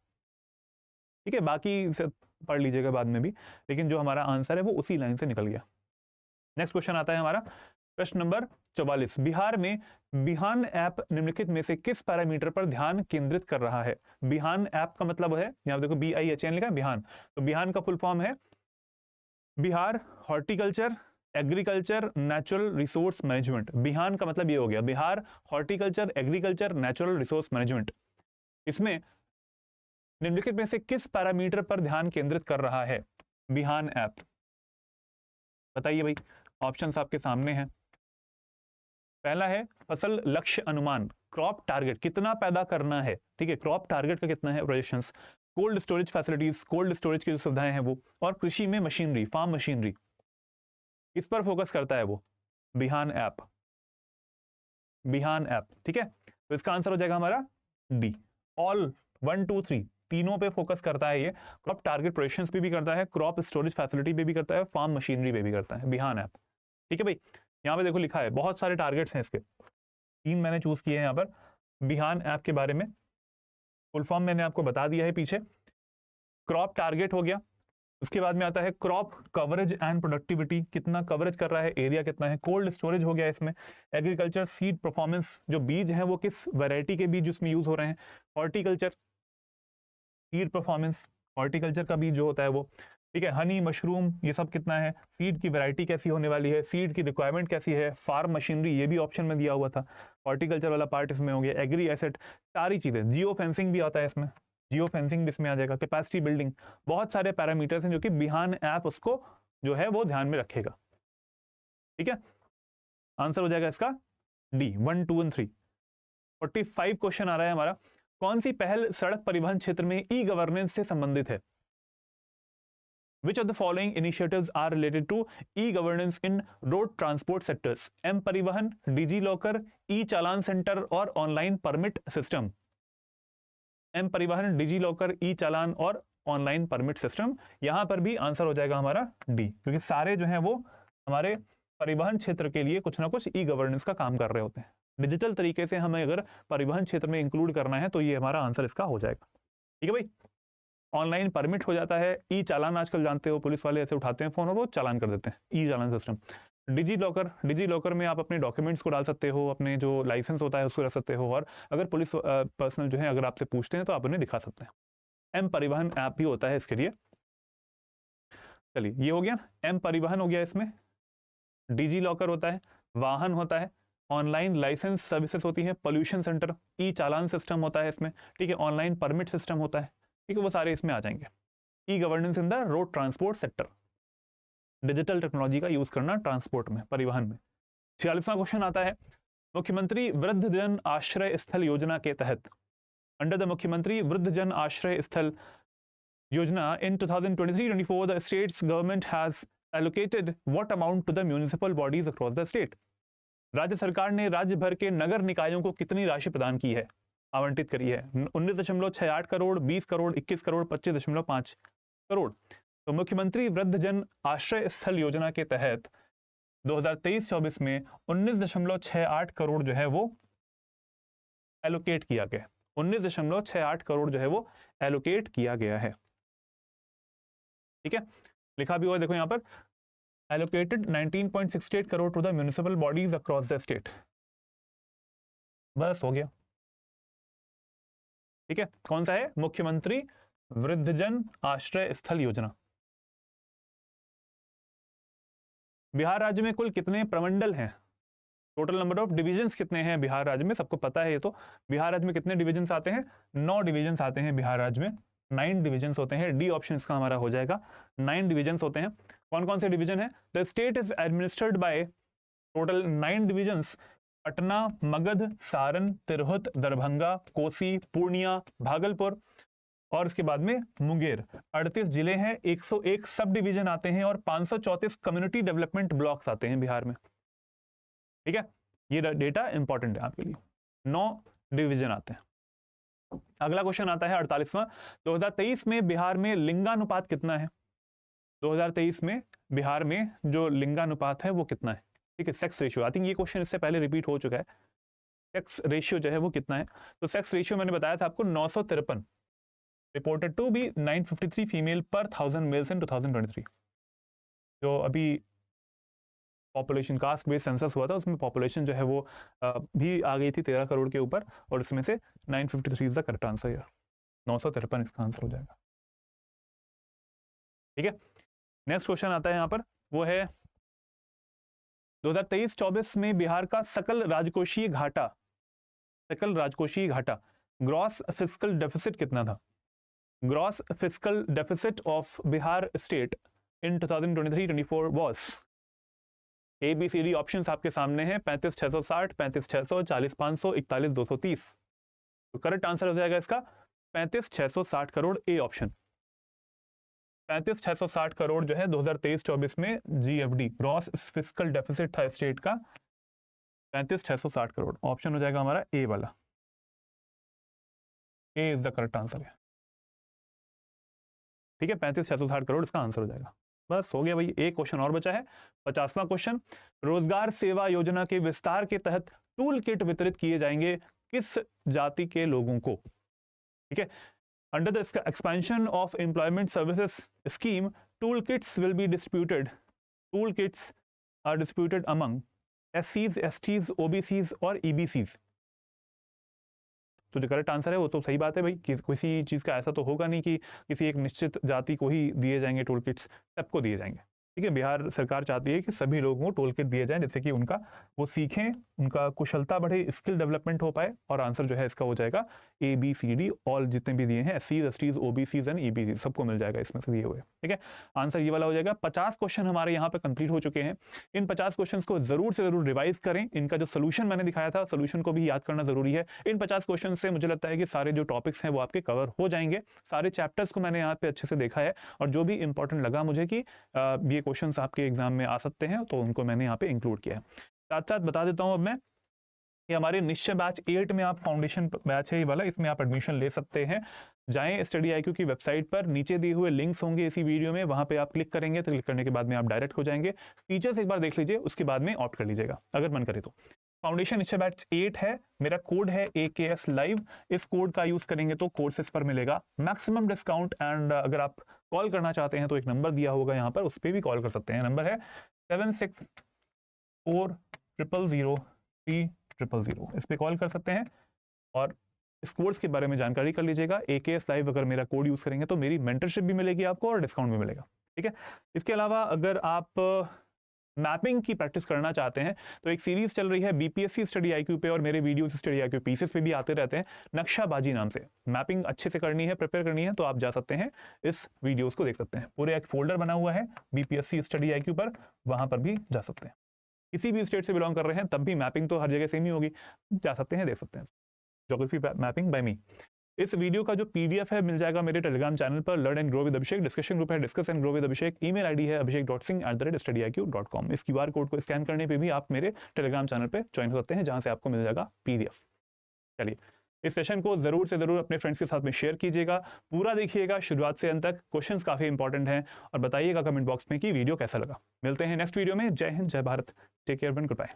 ठीक है। बाकी से पढ़ लीजिएगा बाद में भी, लेकिन जो हमारा आंसर है वो उसी लाइन से निकल गया। नेक्स्ट क्वेश्चन आता है हमारा प्रश्न नंबर 44, बिहार में बिहान ऐप निम्नलिखित में से किस पैरामीटर पर ध्यान केंद्रित कर रहा है? बिहान ऐप का मतलब है, यहां देखो BIHN लिखा है, बिहान, तो बिहान का फुल फॉर्म है Bihar horticulture agriculture natural resource management. BIHAN का मतलब ये हो गया, Bihar horticulture agriculture natural resource management. इसमें निम्नलिखित में से किस पैरामीटर पर ध्यान केंद्रित कर रहा है बिहान ऐप? बताइए भाई, ऑप्शंस आपके सामने हैं। पहला है फसल लक्ष्य अनुमान, क्रॉप टारगेट, कितना पैदा करना है, ठीक है, क्रॉप टारगेट का कितना है, projections. Cold storage facilities, cold storage की जो सुविधाएं हैं वो, और कृषि में मशीनरी, फार्म मशीनरी, इस पर फोकस करता है वो बिहान ऐप, बिहान ऐप, ठीक है। तो इसका आंसर हो जाएगा हमारा डी, ऑल 1 2 3 तीनों पे फोकस करता है ये। क्रॉप टारगेट प्रोजेक्शंस पे भी करता है, क्रॉप स्टोरेज फैसिलिटी पे भी करता है, फार्म मशीनरी पे भी करता है बिहान ऐप, ठीक है भाई। यहाँ पे देखो लिखा है, बहुत सारे टारगेट्स हैं इसके, 3 मैंने चूज किए हैं यहाँ पर बिहान ऐप के बारे में। फुल फॉर्म मैंने आपको बता दिया है पीछे, क्रॉप टारगेट हो गया, उसके बाद में आता है क्रॉप कवरेज एंड प्रोडक्टिविटी, कितना कवरेज कर रहा है, एरिया कितना है। कोल्ड स्टोरेज हो गया इसमें, एग्रीकल्चर सीड परफॉर्मेंस, जो बीज हैं वो किस वैरायटी के बीज उसमें यूज हो रहे हैं। हॉर्टिकल्चर सीड परफॉर्मेंस, हॉर्टिकल्चर का बीज जो होता है वो, ठीक है, हनी, मशरूम, ये सब कितना है, सीड की वैरायटी कैसी होने वाली है, सीड की रिक्वायरमेंट कैसी है, फार्म मशीनरी, ये भी ऑप्शन में दिया हुआ था, हॉर्टिकल्चर वाला पार्ट इसमें हो गया, एग्री एसेट, सारी चीजें, जियो फेंसिंग भी आता है इसमें, जियो फेंसिंग भी इसमें आ जाएगा, कैपेसिटी बिल्डिंग, बहुत सारे पैरामीटर्स हैं जो कि बिहान ऐप उसको जो है वो ध्यान में रखेगा। ठीक है, आंसर हो जाएगा इसका डी, 1, 2 और 3। 45 क्वेश्चन आ रहा है हमारा, कौन सी पहल सड़क परिवहन क्षेत्र में ई गवर्नेंस से संबंधित है? Which of the following initiatives are related to e-governance in road transport sectors? M परिवहन, डिजी लॉकर, ई चालान सेंटर और ऑनलाइन परमिट सिस्टम। एम परिवहन, डिजी लॉकर, ई चालान और ऑनलाइन परमिट सिस्टम। यहां पर भी आंसर हो जाएगा हमारा डी, क्योंकि सारे जो है वो हमारे परिवहन क्षेत्र के लिए कुछ ना कुछ ई गवर्नेंस का काम कर रहे होते हैं। डिजिटल तरीके से हमें अगर परिवहन क्षेत्र में इंक्लूड करना है तो ये हमारा आंसर इसका हो जाएगा। ठीक है भाई, ऑनलाइन परमिट हो जाता है, ई चालान आजकल जानते हो पुलिस वाले ऐसे उठाते हैं फोन और वो चालान कर देते हैं, ई चालान system. Digi locker, digi locker में आप अपने डॉक्यूमेंट्स को डाल सकते हो, अपने जो लाइसेंस होता है उसको रख सकते हो, और अगर पुलिस पर्सनल जो है अगर आपसे पूछते हैं तो आप उन्हें दिखा सकते हैं। एम परिवहन ऐप भी होता है इसके लिए। चलिए, ये हो गया, एम परिवहन हो गया, इसमें डिजी लॉकर होता है, वाहन होता है, ऑनलाइन लाइसेंस सर्विसेज होती है, पोल्यूशन सेंटर, ई चालान सिस्टम होता है इसमें, ठीक है, ऑनलाइन परमिट सिस्टम होता है, ठीक है, वो सारे इसमें आ जाएंगे। E governance in the road transport sector, digital technology का यूज करना ट्रांसपोर्ट में, परिवहन में। 46वां क्वेश्चन आता है, मुख्यमंत्री वृद्ध जन आश्रय स्थल योजना के तहत, अंडर द मुख्यमंत्री वृद्ध जन आश्रय स्थल योजना इन 2023-24 the states government has allocated what amount to the municipal bodies across the state? राज्य सरकार ने राज्य भर के नगर निकायों को कितनी राशि प्रदान की है, आवंटित करी है? 19.68 करोड़, 20 करोड़, 21 करोड़, 25.5 करोड़। तो मुख्यमंत्री वृद्ध जन आश्रय स्थल योजना के तहत 2023-24 में 19.68 करोड़ जो है वो एलोकेट किया गया, 19.68 करोड़ जो है वो एलोकेट किया गया है। ठीक है, लिखा भी हुआ देखो यहां पर, allocated 19.68 crore to the municipal bodies across the state। बस हो गया। ठीक है, कौन सा है? मुख्यमंत्री वृद्धजन आश्रय स्थल योजना। बिहार राज्य में कुल कितने प्रमंडल हैं? टोटल नंबर ऑफ डिविजन्स कितने हैं बिहार राज्य में? सबको पता है ये तो। बिहार राज्य में कितने डिविजन्स आते हैं? 9 डिविजन्स आते हैं बिहार राज्य में, 9 डिविजन्स होते हैं। डी ऑप्शन इसका हमारा हो जाएगा, 9 डिविजन्स होते हैं। कौन कौन से डिवीजन है? The state is administered by total 9 divisions, Patna, Magadh, Saran, Tirhut, Darbhanga, Kosi, Purnia, Bhagalpur और इसके बाद में मुंगेर। 38 जिले हैं, 101 सब डिवीजन आते हैं और 534 कम्युनिटी डेवलपमेंट ब्लॉक्स आते हैं बिहार में। ठीक है, ये डेटा इंपॉर्टेंट है आपके लिए। 9 डिवीजन आते हैं। अगला क्वेश्चन आता है 48वां, 2023 में बिहार में लिंगानुपात कितना है? 2023 में बिहार में जो लिंगानुपात है वो कितना है? ठीक है, सेक्स रेशियो। आई थिंक ये क्वेश्चन इससे पहले रिपीट हो चुका है। सेक्स रेशियो जो है वो कितना है? तो सेक्स रेशियो मैंने बताया था आपको 953, रिपोर्टेड टू बी 953 फीमेल पर 1000 मेल्स इन 2023। जो अभी पॉपुलेशन कास्ट बेस्ड सेंसस हुआ था उसमें पॉपुलेशन जो है वो भी आ गई थी 13 करोड़ के ऊपर, और इसमें से 953 इज द करेक्ट आंसर यार, 953 इसका आंसर हो जाएगा। ठीक है, नेक्स्ट क्वेश्चन आता है यहाँ पर, वो है 2023-24 में बिहार का सकल राजकोषीय घाटा, सकल राजकोषीय घाटा, ग्रॉस फिस्कल डेफिसिट कितना था? Gross fiscal deficit of Bihar state in 2023-24 was, ABCD options आपके सामने हैं, 35,660, 35,600, 40,500, 41,230। तो करेक्ट आंसर हो जाएगा इसका 35,660 करोड़, ए ऑप्शन। 35,660 करोड़ जो है 2023-24 में GFD, ग्रॉस फिस्कल डेफिसिट था स्टेट का, 35,660 करोड़। ऑप्शन हो जाएगा हमारा ए वाला, ए इज द करेक्ट आंसर है। ठीक है, 35,660 करोड़ इसका आंसर हो जाएगा। बस हो गया भाई, एक क्वेश्चन और बचा है, 50वां क्वेश्चन, रोजगार सेवा योजना के विस्तार के तहत टूल किट वितरित किए जाएंगे किस जाति के लोगों को? ठीक है, under the expansion of employment services scheme, toolkits will be distributed, toolkits are distributed among SCs, STs, OBCs और EBCs। तो जो करेक्ट आंसर है वो तो सही बात है भाई, किसी चीज़ का ऐसा तो होगा नहीं कि किसी एक निश्चित जाति को ही दिए जाएंगे टूल किट्स, सबको दिए जाएंगे। ठीक है, बिहार सरकार चाहती है कि सभी लोगों को टूल किट दिए जाएं, जिससे कि उनका वो सीखें, उनका कुशलता बढ़े, स्किल डेवलपमेंट हो पाए। और आंसर जो है इसका हो जाएगा ABCD, ऑल जितने भी दिए हैं SCs, STs, OBCs and EBCs सबको मिल जाएगा इसमें से दिए हुए। ठीक है, आंसर ये वाला हो जाएगा। 50 क्वेश्चन हमारे यहाँ पे कंप्लीट हो चुके हैं। इन 50 क्वेश्चन को जरूर से जरूर रिवाइज करें। इनका जो सोल्यूशन मैंने दिखाया था, सोल्यूशन को भी याद करना जरूरी है। इन 50 क्वेश्चन से मुझे लगता है कि सारे जो टॉपिक्स हैं वो आपके कवर हो जाएंगे। सारे चैप्टर्स को मैंने यहाँ पे अच्छे से देखा है, और जो भी इंपॉर्टेंट लगा मुझे कि ये क्वेश्चन आपके एग्जाम में आ सकते हैं, तो उनको मैंने यहाँ पे इंक्लूड किया है। साथ साथ बता देता हूँ अब मैं, ये हमारे निश्चय बैच 8 में आप फाउंडेशन बैच है ये वाला, इसमें आप एडमिशन ले सकते हैं। जाएं स्टडी IQ की वेबसाइट पर, नीचे दिए हुए लिंक्स होंगे इसी वीडियो में, वहां पे आप क्लिक करेंगे तो क्लिक करने के बाद में आप डायरेक्ट हो जाएंगे। फीचर्स एक बार देख लीजिए, उसके बाद में ऑप्ट कर लीजिएगा अगर मन करे तो। फाउंडेशन निश्चय बैच 8 है, मेरा कोड है AKS लाइव। इस कोड का यूज करेंगे तो कोर्सेस पर मिलेगा मैक्सिमम डिस्काउंट। एंड अगर आप कॉल करना चाहते हैं तो एक नंबर दिया होगा यहाँ पर, उस पर भी कॉल कर सकते हैं। नंबर है 76400300। इस पर कॉल कर सकते हैं और इस कोर्स के बारे में जानकारी कर लीजिएगा। AKS लाइव अगर मेरा कोड यूज करेंगे तो मेरी मेंटरशिप भी मिलेगी आपको और डिस्काउंट भी मिलेगा। ठीक है, इसके अलावा अगर आप मैपिंग की प्रैक्टिस करना चाहते हैं तो एक सीरीज चल रही है BPSC स्टडी IQ पे, और मेरे वीडियोस स्टडी IQ पीसेस पे भी आते रहते हैं, नक्शाबाजी नाम से। मैपिंग अच्छे से करनी है, प्रिपेयर करनी है, तो आप जा सकते हैं, इस वीडियोस को देख सकते हैं। पूरे एक फोल्डर बना हुआ है BPSC स्टडी IQ पर, वहां पर भी जा सकते हैं। किसी भी स्टेट से बिलोंग कर रहे हैं तब भी मैपिंग तो हर जगह सेम ही होगी, जा सकते हैं, देख सकते हैं। Geography mapping by me. इस वीडियो का जो PDF है मिल जाएगा मेरे टेलीग्राम चैनल पर, learn and grow with Abhishek. Discussion group है discuss and grow with Abhishek. Email ID है abhishek.singh@studyIQ.com। इस QR कोड को स्कैन करने पे भी आप मेरे टेलीग्राम चैनल पे ज्वाइन हो सकते हैं, जहां से आपको मिल जाएगा PDF। चलिए, इस सेशन को जरूर से जरूर अपने फ्रेंड्स के साथ में शेयर कीजिएगा, पूरा देखिएगा शुरुआत से अंत तक। क्वेश्चंस काफी इंपॉर्टेंट हैं, और बताइएगा कमेंट बॉक्स में कि वीडियो कैसा लगा। मिलते हैं नेक्स्ट वीडियो में। जय हिंद, जय Bharat, take care and good bye.